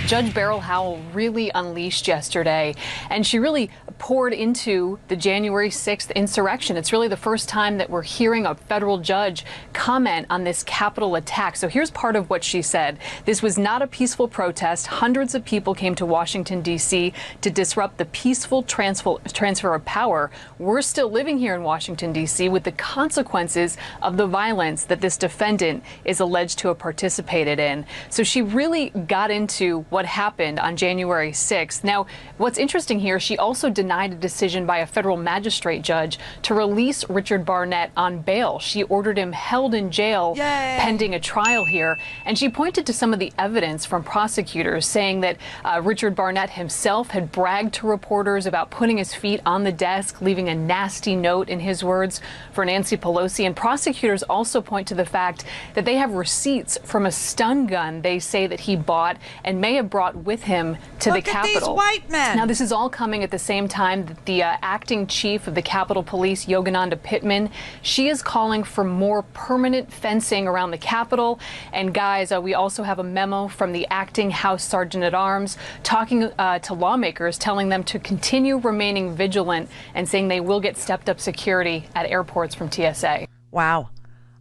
Judge Beryl Howell really unleashed yesterday, and she really poured into the January 6th insurrection. It's really the first time that we're hearing a federal judge comment on this Capitol attack. So here's part of what she said. This was not a peaceful protest. Hundreds of people came to Washington, D.C. to disrupt the peaceful transfer of power. We're still living here in Washington, D.C. with the consequences of the violence that this defendant is alleged to have participated in. So she really got into what happened on January 6th. Now, what's interesting here, she also denied a decision by a federal magistrate judge to release Richard Barnett on bail. She ordered him held in jail pending a trial here. And she pointed to some of the evidence from prosecutors saying that Richard Barnett himself had bragged to reporters about putting his feet on the desk, leaving a nasty note, in his words, for Nancy Pelosi. And prosecutors also point to the fact that they have receipts from a stun gun they say that he bought and may have brought with him to the Capitol. Look at these white men. Now, this is all coming at the same time that the acting chief of the Capitol Police, Yogananda Pittman, she is calling for more permanent fencing around the Capitol. And guys, we also have a memo from the acting House Sergeant at Arms talking to lawmakers, telling them to continue remaining vigilant and saying they will get stepped up security at airports from TSA. Wow.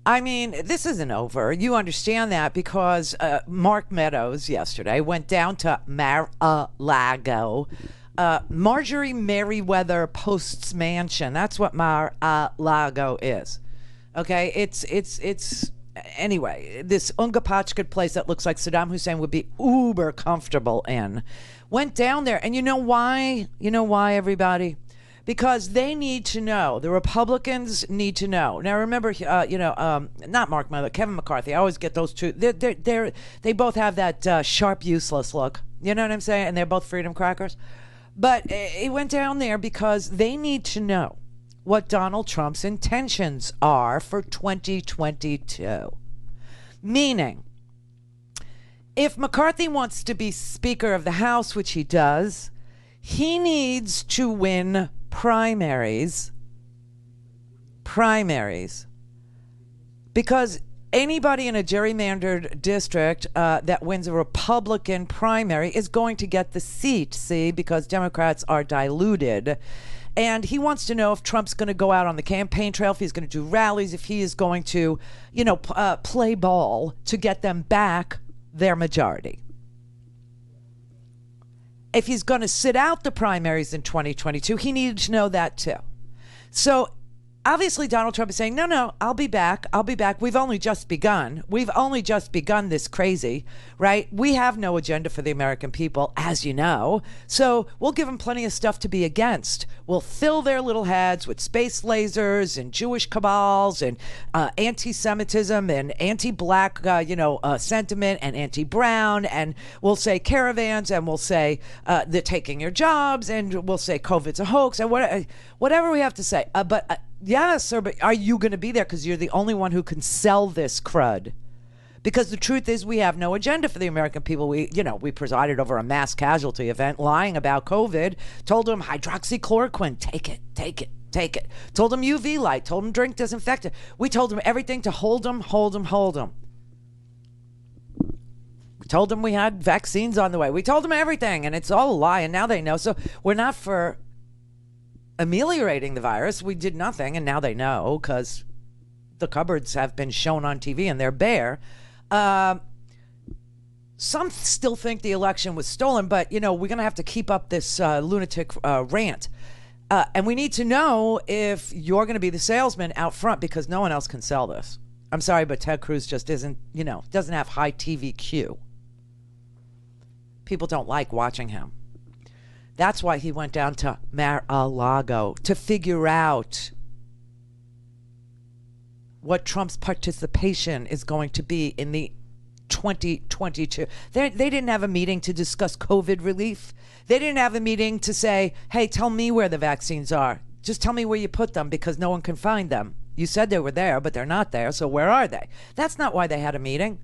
I mean, this isn't over. You understand that because Mark Meadows yesterday went down to Mar-a-Lago. Marjorie Merriweather Post's mansion. That's what Mar-a-Lago is. Okay, it's anyway, this Ungapachka place that looks like Saddam Hussein would be uber comfortable in. Went down there, and you know why? You know why, everybody? because they need to know. The Republicans need to know. Now, remember, not Mark Miller, Kevin McCarthy. I always get those two. They both have that sharp, useless look. You know what I'm saying? And they're both freedom crackers. But it went down there because they need to know what Donald Trump's intentions are for 2022. Meaning, if McCarthy wants to be Speaker of the House, which he does, he needs to win primaries. Because anybody in a gerrymandered district that wins a Republican primary is going to get the seat, see, because Democrats are diluted. And he wants to know if Trump's going to go out on the campaign trail, if he's going to do rallies, if he is going to, play ball to get them back their majority. If he's going to sit out the primaries in 2022, he needed to know that too. So obviously Donald Trump is saying, no, I'll be back. We've only just begun. This crazy, right? We have no agenda for the American people, as you know. So we'll give them plenty of stuff to be against. We'll fill their little heads with space lasers and Jewish cabals and anti-Semitism and anti-black, sentiment and anti-brown. And we'll say caravans, and we'll say they're taking your jobs, and we'll say COVID's a hoax, and whatever we have to say. Yes, sir, but are you going to be there? Because you're the only one who can sell this crud. Because the truth is, we have no agenda for the American people. We presided over a mass casualty event, lying about COVID, told them hydroxychloroquine, take it. Told them UV light, told them drink disinfectant. We told them everything to hold them. We told them we had vaccines on the way. We told them everything, and it's all a lie, and now they know. So we're not for ameliorating the virus. We did nothing, and now they know because the cupboards have been shown on TV and they're bare. Some still think the election was stolen, but we're going to have to keep up this lunatic rant, and we need to know if you're going to be the salesman out front, because no one else can sell this. I'm sorry, but Ted Cruz just isn't, doesn't have high TV Q. People don't like watching him. That's why he went down to Mar-a-Lago to figure out what Trump's participation is going to be in the 2022. They didn't have a meeting to discuss COVID relief. They didn't have a meeting to say, hey, tell me where the vaccines are. Just tell me where you put them, because no one can find them. You said they were there, but they're not there, so where are they? That's not why they had a meeting.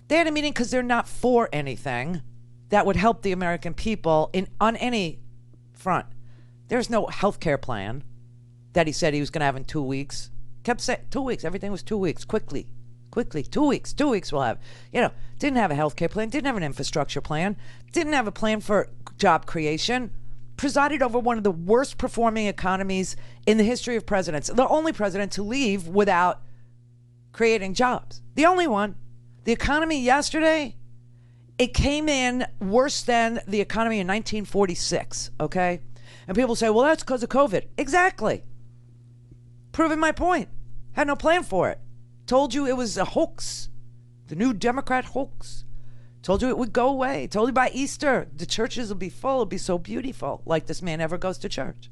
They had a meeting because they're not for anything that would help the American people on any front. There's no health care plan that he said he was going to have in 2 weeks. Kept saying 2 weeks. Everything was 2 weeks. Quickly. 2 weeks. 2 weeks we'll have. Didn't have a health care plan. Didn't have an infrastructure plan. Didn't have a plan for job creation. Presided over one of the worst performing economies in the history of presidents. The only president to leave without creating jobs. The only one. The economy yesterday, it came in worse than the economy in 1946, okay? And people say, well, that's because of COVID. Exactly. Proving my point. Had no plan for it. Told you it was a hoax. The new Democrat hoax. Told you it would go away. Told you by Easter, the churches will be full. It'll be so beautiful. Like this man ever goes to church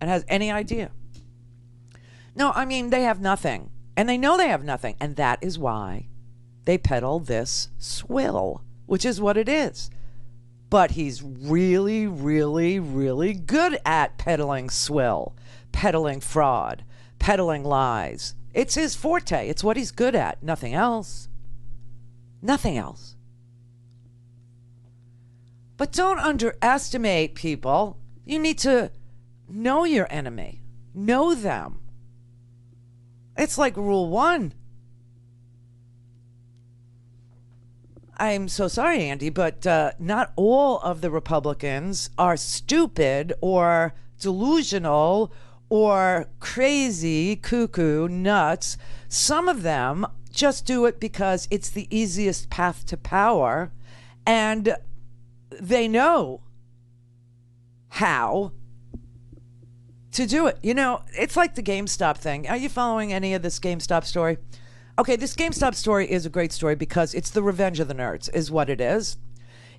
and has any idea. No, I mean, they have nothing. And they know they have nothing. And that is why they peddle this swill, which is what it is. But he's really, really, really good at peddling swill, peddling fraud, peddling lies. It's his forte. It's what he's good at. Nothing else. Nothing else. But don't underestimate people. You need to know your enemy. Know them. It's like rule 1. I'm so sorry, Andy, but not all of the Republicans are stupid or delusional or crazy, cuckoo, nuts. Some of them just do it because it's the easiest path to power, and they know how to do it. It's like the GameStop thing. Are you following any of this GameStop story? Okay, this GameStop story is a great story because it's the revenge of the nerds, is what it is.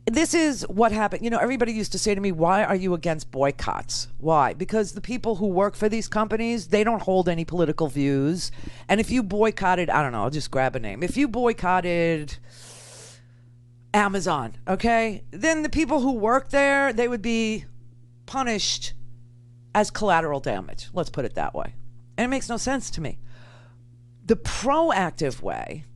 This is what happened. Everybody used to say to me, why are you against boycotts? Why? Because the people who work for these companies, they don't hold any political views. And if you boycotted, I don't know, I'll just grab a name. If you boycotted Amazon, okay, then the people who work there, they would be punished as collateral damage. Let's put it that way. And it makes no sense to me. The proactive way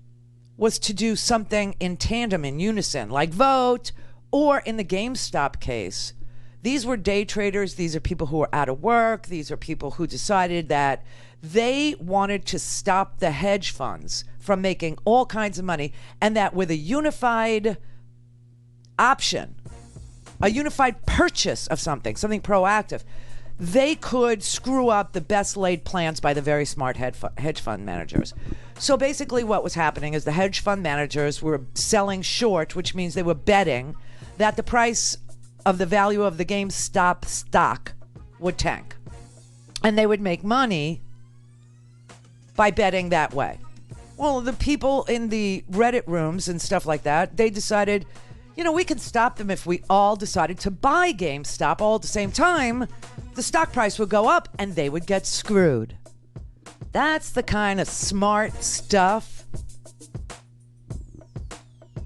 was to do something in tandem, in unison, like vote, or in the GameStop case, these were day traders. These are people who are out of work. These are people who decided that they wanted to stop the hedge funds from making all kinds of money, and that with a unified option, a unified purchase of something proactive, they could screw up the best laid plans by the very smart hedge fund managers. So basically what was happening is the hedge fund managers were selling short, which means they were betting that the price of the value of the GameStop stock would tank. And they would make money by betting that way. Well, the people in the Reddit rooms and stuff like that, they decided, we can stop them if we all decided to buy GameStop all at the same time. The stock price would go up and they would get screwed. That's the kind of smart stuff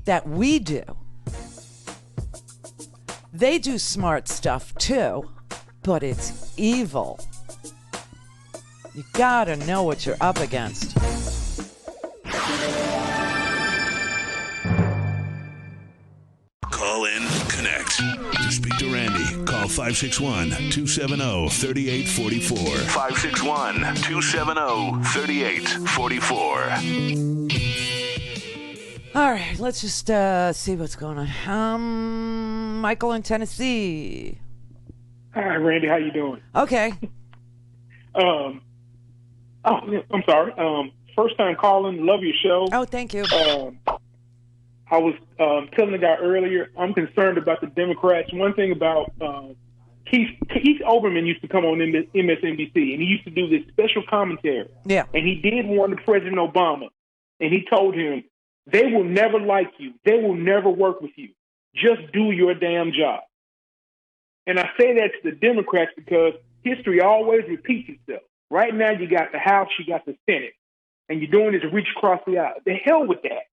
that we do. They do smart stuff too, but it's evil. You gotta know what you're up against. Call in, connect. To speak to Randi, call 561-270-3844. 561-270-3844. All right, let's just see what's going on. Michael in Tennessee. Hi, Randi. How you doing? Okay. I'm sorry. First time calling. Love your show. Oh, thank you. I was telling the guy earlier, I'm concerned about the Democrats. One thing about Keith Olbermann used to come on MSNBC, and he used to do this special commentary. Yeah. And he did one to President Obama, and he told him, they will never like you. They will never work with you. Just do your damn job. And I say that to the Democrats because history always repeats itself. Right now, you got the House, you got the Senate, and you're doing this reach across the aisle. The hell with that.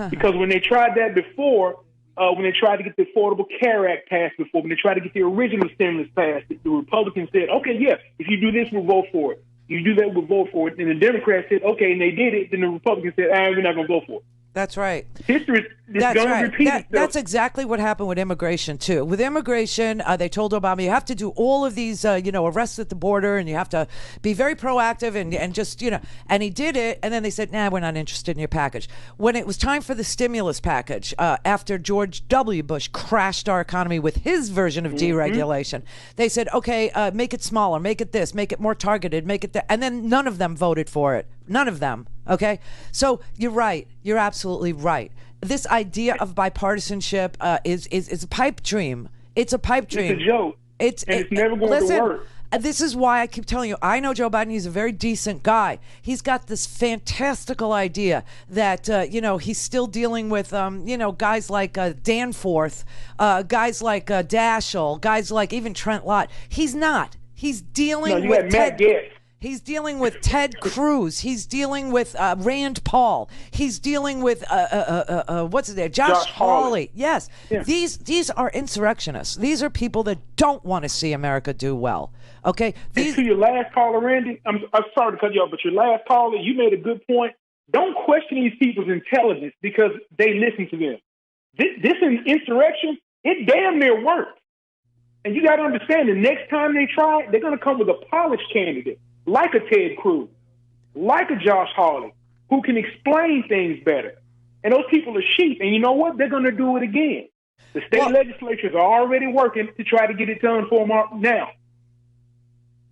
Because when they tried that before, when they tried to get the Affordable Care Act passed before, when they tried to get the original stimulus passed, the Republicans said, okay, yeah, if you do this, we'll vote for it. You do that, we'll vote for it. And the Democrats said, okay, and they did it. Then the Republicans said, we're not going to vote for it. That's right. History is going to repeat itself. That's exactly what happened with immigration, too. With immigration, they told Obama, you have to do all of these, arrests at the border, and you have to be very proactive and just, and he did it. And then they said, we're not interested in your package. When it was time for the stimulus package, after George W. Bush crashed our economy with his version of deregulation, they said, okay, make it smaller, make it this, make it more targeted, make it that. And then none of them voted for it. None of them. Okay. So you're right. You're absolutely right. This idea of bipartisanship is a pipe dream. It's a pipe dream. It's a joke. It's never going to work. This is why I keep telling you, I know Joe Biden, he's a very decent guy. He's got this fantastical idea that, he's still dealing with, guys like Danforth, guys like Daschle, guys like even Trent Lott. He's not. He's dealing with Matt Gaetz. He's dealing with Ted Cruz. He's dealing with Rand Paul. He's dealing with what's his name? Josh Hawley. Yes, yeah. These are insurrectionists. These are people that don't want to see America do well. Okay. And to your last caller, Randy, I'm sorry to cut you off, but your last caller, you made a good point. Don't question these people's intelligence because they listen to them. This insurrection, it damn near worked. And you got to understand, the next time they try, they're going to come with a polished candidate. Like a Ted Cruz, like a Josh Hawley, who can explain things better. And those people are sheep. And you know what? They're going to do it again. The state legislatures are already working to try to get it done for them now.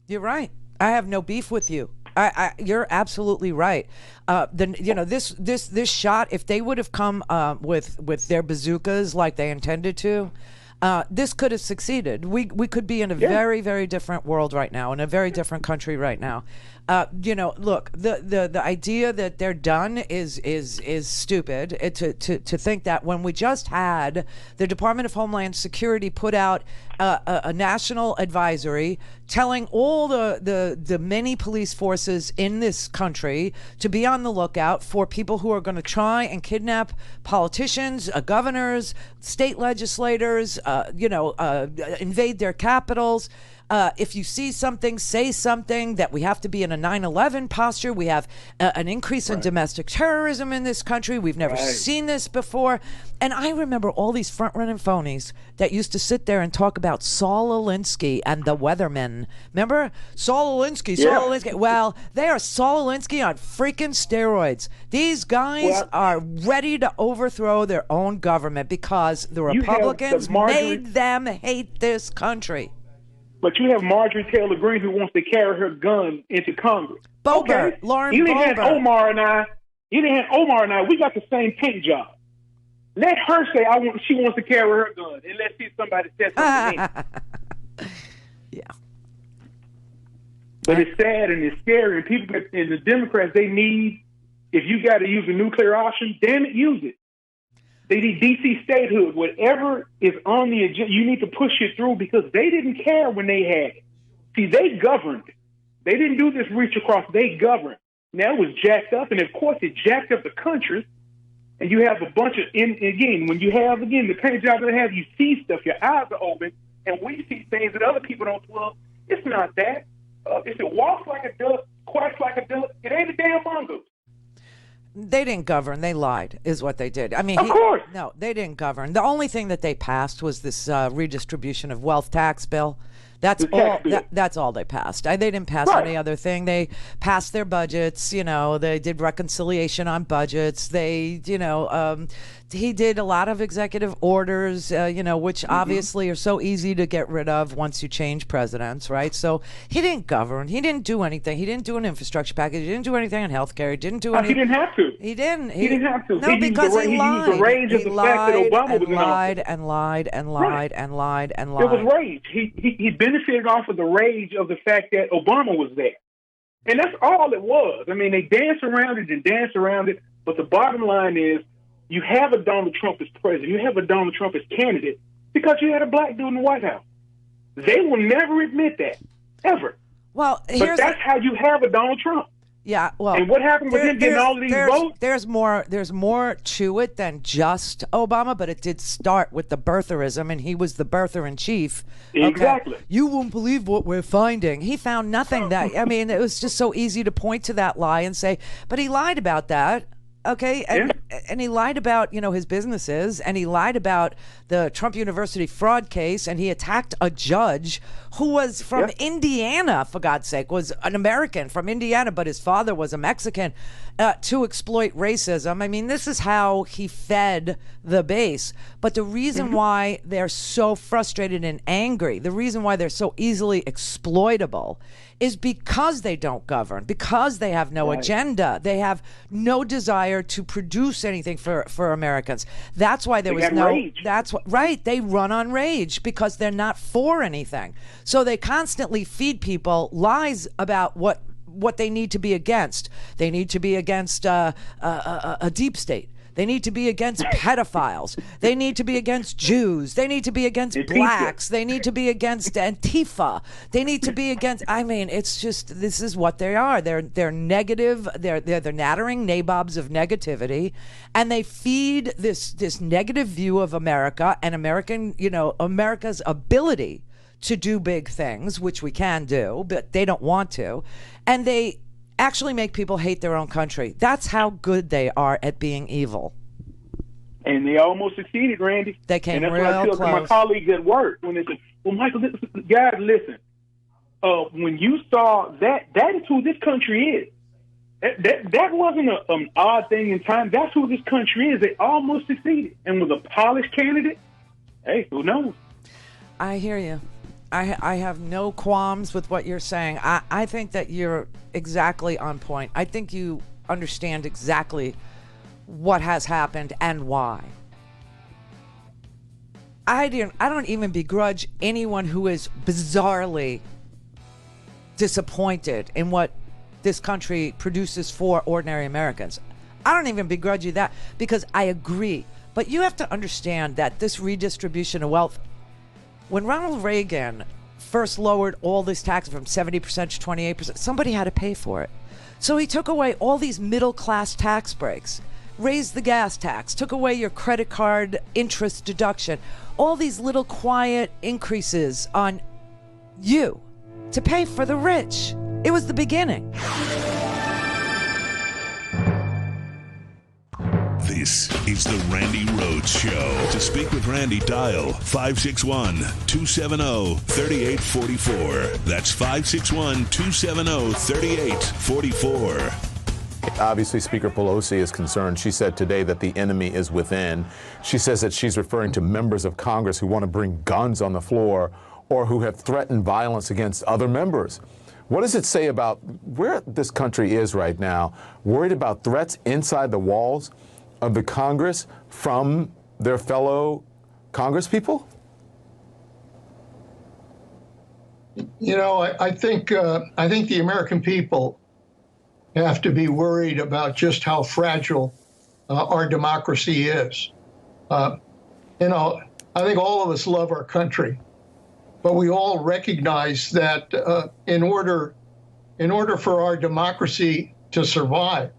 You're right. I have no beef with you. You're absolutely right. This shot, if they would have come with their bazookas like they intended to, this could have succeeded. We could be in a very, very different world right now, in a very different country right now. Look, the idea that they're done is stupid. To think that when we just had the Department of Homeland Security put out a national advisory telling all the many police forces in this country to be on the lookout for people who are going to try and kidnap politicians, governors, state legislators, invade their capitals. If you see something, say something, that we have to be in a 9/11 posture. We have an increase in domestic terrorism in this country. We've never seen this before. And I remember all these front-running phonies that used to sit there and talk about Saul Alinsky and the Weathermen. Remember? Saul Alinsky, Saul Alinsky. Well, they are Saul Alinsky on freaking steroids. These guys are ready to overthrow their own government because the Republicans made them hate this country. But you have Marjorie Taylor Greene who wants to carry her gun into Congress. Boebert, Lauren you Boebert. Had Omar and I. We got the same paint job. Let her say she wants to carry her gun, and let's see if somebody says something. Yeah. But it's sad and it's scary. And people and the Democrats, they need, if you got to use a nuclear option, damn it, use it. They need DC statehood. Whatever is on the agenda, you need to push it through because they didn't care when they had it. See, they governed. They didn't do this reach across. They governed. Now it was jacked up, and of course it jacked up the country. And you have a bunch of, when you have, the paint job that they have, you see stuff, your eyes are open, and we see things that other people don't. Well, it's not that. If it walks like a duck, quacks like a duck, it ain't a damn mongoose. They didn't govern. They lied, is what they did. I mean, of course. No, they didn't govern. The only thing that they passed was this redistribution of wealth tax bill. That's all. That's all they passed. They didn't pass any other thing. They passed their budgets. They did reconciliation on budgets. They, he did a lot of executive orders, which obviously are so easy to get rid of once you change presidents, right? So he didn't govern. He didn't do anything. He didn't do an infrastructure package. He didn't do anything on health care. He didn't do anything. He didn't have to. He didn't. He didn't have to. No, because he lied. Used the rage of the fact that Obama was in office. And lied and lied and lied and lied. It was rage. He benefited off of the rage of the fact that Obama was there. And that's all it was. I mean, they dance around it and dance around it, but the bottom line is you have a Donald Trump as president. You have a Donald Trump as candidate because you had a black dude in the White House. They will never admit that, ever. Well, but that's how you have a Donald Trump. Yeah, well, and what happened with him getting all of these votes? There's more to it than just Obama, but it did start with the birtherism, and he was the birther in chief. Exactly. Okay? You won't believe what we're finding. He found nothing that, I mean, it was just so easy to point to that lie and say, but he lied about that. Okay, and he lied about, his businesses, and he lied about the Trump University fraud case, and he attacked a judge who was from Indiana, for God's sake, was an American from Indiana, but his father was a Mexican, to exploit racism. I mean, this is how he fed the base. But the reason why they're so frustrated and angry, the reason why they're so easily exploitable is because they don't govern, because they have no agenda. They have no desire to produce anything for Americans. That's why there was no rage. That's what, right. They run on rage because they're not for anything. So they constantly feed people lies about what they need to be against. They need to be against a deep state. They need to be against pedophiles. They need to be against Jews. They need to be against blacks. They need to be against Antifa. They need to be against. I mean, it's just this is what they are. They're negative. They're the nattering nabobs of negativity, and they feed this negative view of America and America's ability to do big things, which we can do, but they don't want to, and they actually make people hate their own country. That's how good they are at being evil. And they almost succeeded, Randy. They came real close. And that's what I tell my colleagues at work when they say, well, Michael, guys, listen. When you saw that is who this country is. That wasn't an odd thing in time. That's who this country is. They almost succeeded. And with a polished candidate, hey, who knows? I hear you. I have no qualms with what you're saying. I think that you're exactly on point. I think you understand exactly what has happened and why. I don't even begrudge anyone who is bizarrely disappointed in what this country produces for ordinary Americans. I don't even begrudge you that, because I agree. But you have to understand that this redistribution of wealth, when Ronald Reagan first lowered all this tax from 70% to 28%, somebody had to pay for it. So he took away all these middle-class tax breaks, raised the gas tax, took away your credit card interest deduction, all these little quiet increases on you to pay for the rich. It was the beginning. This is the Randi Rhodes Show. To speak with Randi, dial 561-270-3844. That's 561-270-3844. Obviously, Speaker Pelosi is concerned. She said today that the enemy is within. She says that she's referring to members of Congress who want to bring guns on the floor or who have threatened violence against other members. What does it say about where this country is right now? Worried about threats inside the walls of the Congress from their fellow Congress people? You know, I think the American people have to be worried about just how fragile our democracy is. You know, I think all of us love our country, but we all recognize that in order for our democracy to survive,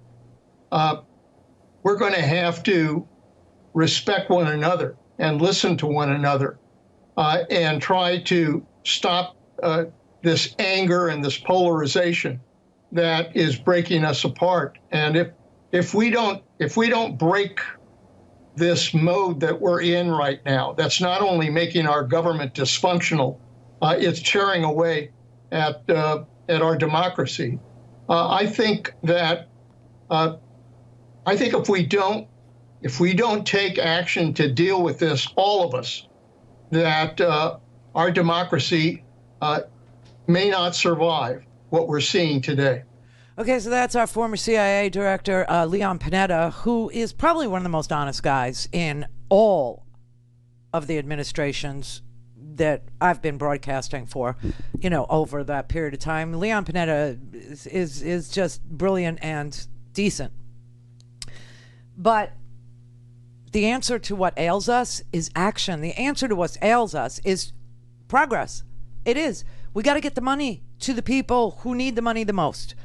we're going to have to respect one another and listen to one another and try to stop this anger and this polarization that is breaking us apart. And if we don't break this mode that we're in right now, that's not only making our government dysfunctional, it's tearing away at our democracy. I think if we don't take action to deal with this, all of us, that our democracy may not survive what we're seeing today. Okay, so that's our former CIA director, Leon Panetta, who is probably one of the most honest guys in all of the administrations that I've been broadcasting for, you know, over that period of time. Leon Panetta is just brilliant and decent. But the answer to what ails us is action. The answer to what ails us is progress. It is. We got to get the money to the people who need the money the most.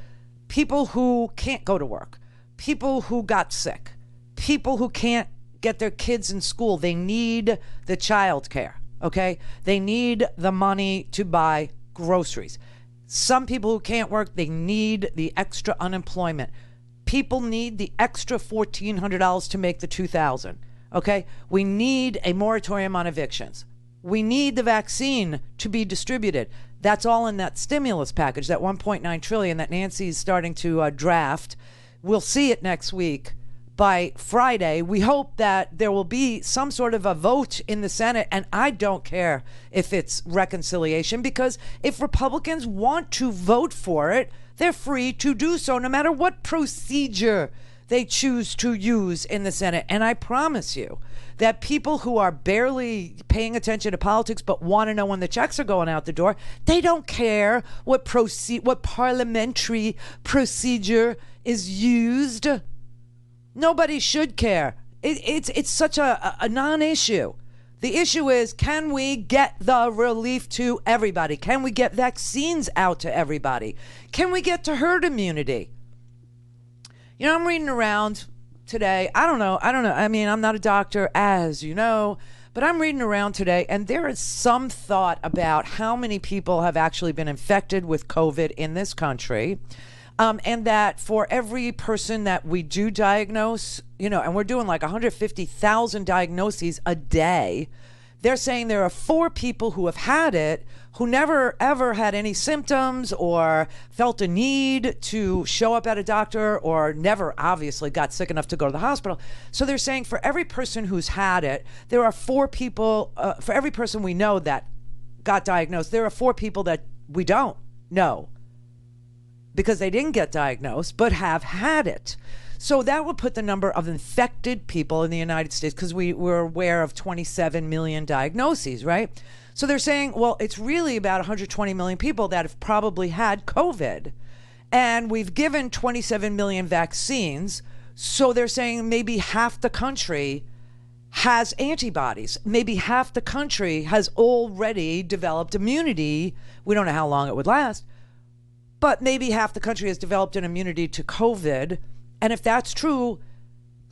People who can't go to work. People who got sick. People who can't get their kids in school. They need the child care, okay? They need the money to buy groceries. Some people who can't work, they need the extra unemployment. People need the extra $1,400 to make the $2,000, okay? We need a moratorium on evictions. We need the vaccine to be distributed. That's all in that stimulus package, that $1.9 trillion that Nancy's starting to draft. We'll see it next week. By Friday, we hope that there will be some sort of a vote in the Senate, and I don't care if it's reconciliation, because if Republicans want to vote for it, they're free to do so, no matter what procedure they choose to use in the Senate. And I promise you that people who are barely paying attention to politics but want to know when the checks are going out the door, they don't care what parliamentary procedure is used. Nobody should care. It's such a non-issue. The issue is, can we get the relief to everybody? Can we get vaccines out to everybody? Can we get to herd immunity? You know, I'm reading around today. I don't know. I mean, I'm not a doctor, as you know, but I'm reading around today, and there is some thought about how many people have actually been infected with COVID in this country. And that for every person that we do diagnose, you know, and we're doing like 150,000 diagnoses a day, they're saying there are 4 people who have had it who never ever had any symptoms or felt a need to show up at a doctor, or never obviously got sick enough to go to the hospital. So they're saying for every person who's had it, there are 4 people, for every person we know that got diagnosed, there are 4 people that we don't know, because they didn't get diagnosed but have had it. So that would put the number of infected people in the United States, because we're aware of 27 million diagnoses, right? So they're saying, well, it's really about 120 million people that have probably had COVID. And we've given 27 million vaccines. So they're saying maybe half the country has antibodies. Maybe half the country has already developed immunity. We don't know how long it would last, but maybe half the country has developed an immunity to COVID. And if that's true,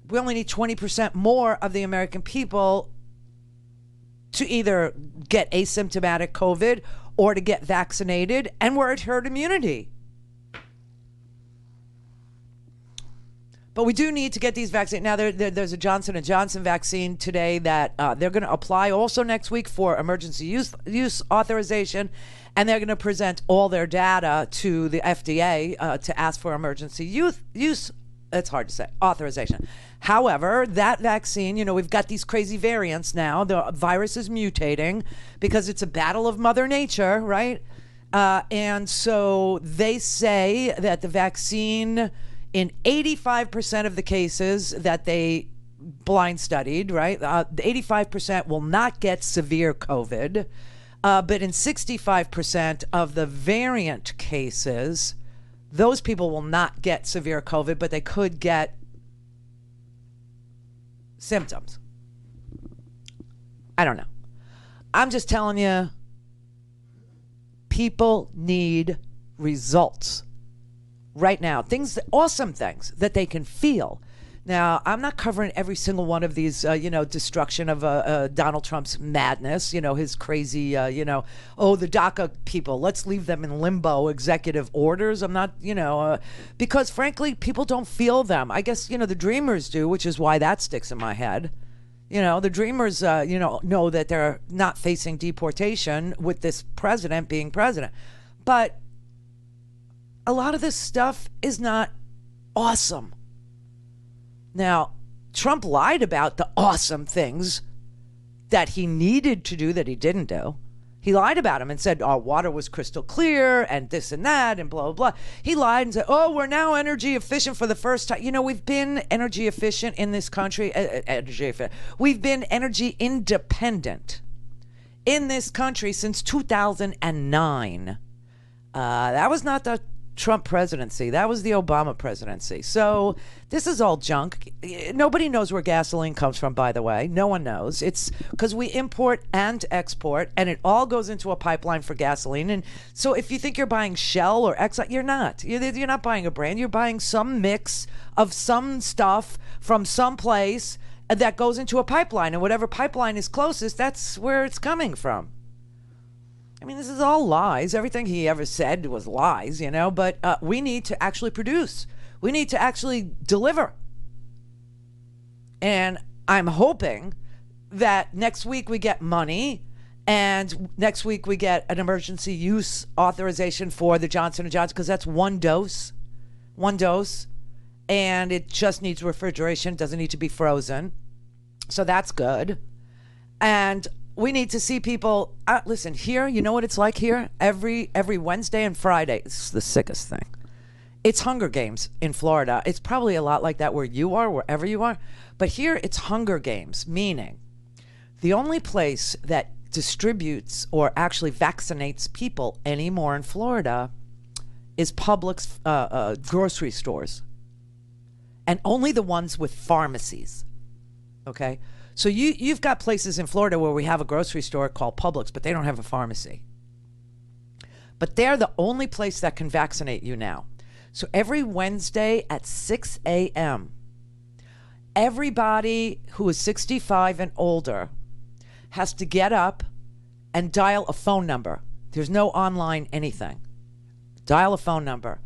we only need 20% more of the American people to either get asymptomatic COVID or to get vaccinated, and we're at herd immunity. But we do need to get these vaccines. Now, there's a Johnson & Johnson vaccine today that they're going to apply also next week for emergency use authorization, and they're going to present all their data to the FDA to ask for emergency use. It's hard to say, authorization. However, that vaccine, we've got these crazy variants now. The virus is mutating because it's a battle of Mother Nature, right? And so they say that the vaccine, in 85% of the cases that they blind studied, right, 85% will not get severe COVID. But in 65% of the variant cases, those people will not get severe COVID, but they could get symptoms. I don't know. I'm just telling you, people need results right now. Awesome things that they can feel. Now, I'm not covering every single one of these, destruction of Donald Trump's madness, his crazy, the DACA people, let's leave them in limbo executive orders. I'm not, because frankly, people don't feel them. I guess, the dreamers do, which is why that sticks in my head. The dreamers, know that they're not facing deportation with this president being president. But a lot of this stuff is not awesome. Now, Trump lied about the awesome things that he needed to do that he didn't do. He lied about them and said, our water was crystal clear and this and that and blah, blah, blah. He lied and said, we're now energy efficient for the first time. We've been energy efficient in this country. We've been energy independent in this country since 2009. That was not the Trump presidency. That was the Obama presidency. So this is all junk. Nobody knows where gasoline comes from, by the way. No one knows. It's because we import and export, and it all goes into a pipeline for gasoline. And so if you think you're buying Shell or Exxon, you're not. You're not buying a brand. You're buying some mix of some stuff from some place that goes into a pipeline. And whatever pipeline is closest, that's where it's coming from. I mean, this is all lies. Everything he ever said was lies, but we need to actually produce. We need to actually deliver. And I'm hoping that next week we get money, and next week we get an emergency use authorization for the Johnson & Johnson, because that's one dose, and it just needs refrigeration. It doesn't need to be frozen. So that's good. And we need to see people, listen, here, you know what it's like here? Every Wednesday and Friday, it's the sickest thing. It's Hunger Games in Florida. It's probably a lot like that where you are, wherever you are. But here, it's Hunger Games, meaning the only place that distributes or actually vaccinates people anymore in Florida is Publix grocery stores. And only the ones with pharmacies, okay? So you've got places in Florida where we have a grocery store called Publix, but they don't have a pharmacy. But they're the only place that can vaccinate you now. So every Wednesday at 6 a.m., everybody who is 65 and older has to get up and dial a phone number. There's no online anything. Dial a phone number.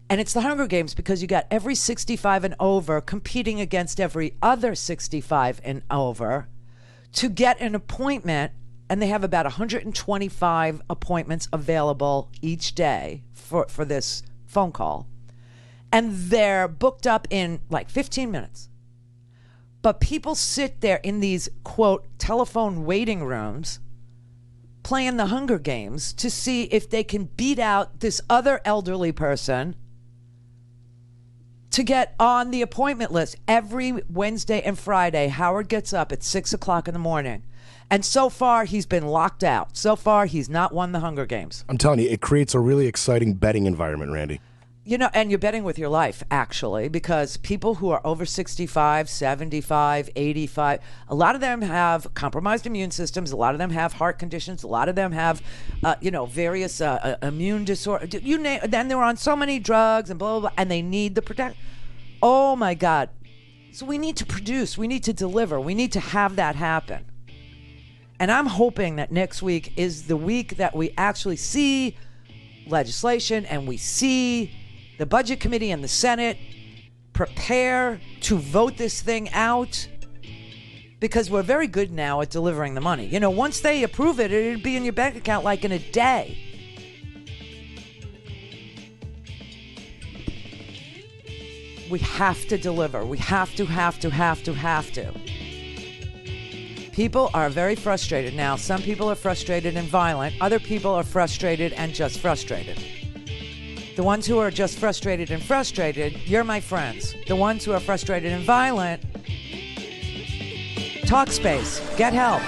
And it's the Hunger Games because you got every 65 and over competing against every other 65 and over to get an appointment. And they have about 125 appointments available each day for this phone call. And they're booked up in like 15 minutes. But people sit there in these, quote, telephone waiting rooms playing the Hunger Games to see if they can beat out this other elderly person to get on the appointment list. Every Wednesday and Friday, Howard gets up at 6 o'clock in the morning. And so far, he's been locked out. So far, he's not won the Hunger Games. I'm telling you, it creates a really exciting betting environment, Randy. You know, and you're betting with your life, actually, because people who are over 65, 75, 85, a lot of them have compromised immune systems. A lot of them have heart conditions. A lot of them have, various immune disorders. Then they're on so many drugs and blah, blah, blah, and they need the protection. Oh, my God. So we need to produce. We need to deliver. We need to have that happen. And I'm hoping that next week is the week that we actually see legislation and we see the Budget Committee and the Senate prepare to vote this thing out, because we're very good now at delivering the money. You know, once they approve it, it'd be in your bank account like in a day. We have to deliver. We have to. People are very frustrated now. Some people are frustrated and violent. Other people are frustrated and just frustrated. The ones who are just frustrated and frustrated, you're my friends. The ones who are frustrated and violent, talk space. Get help.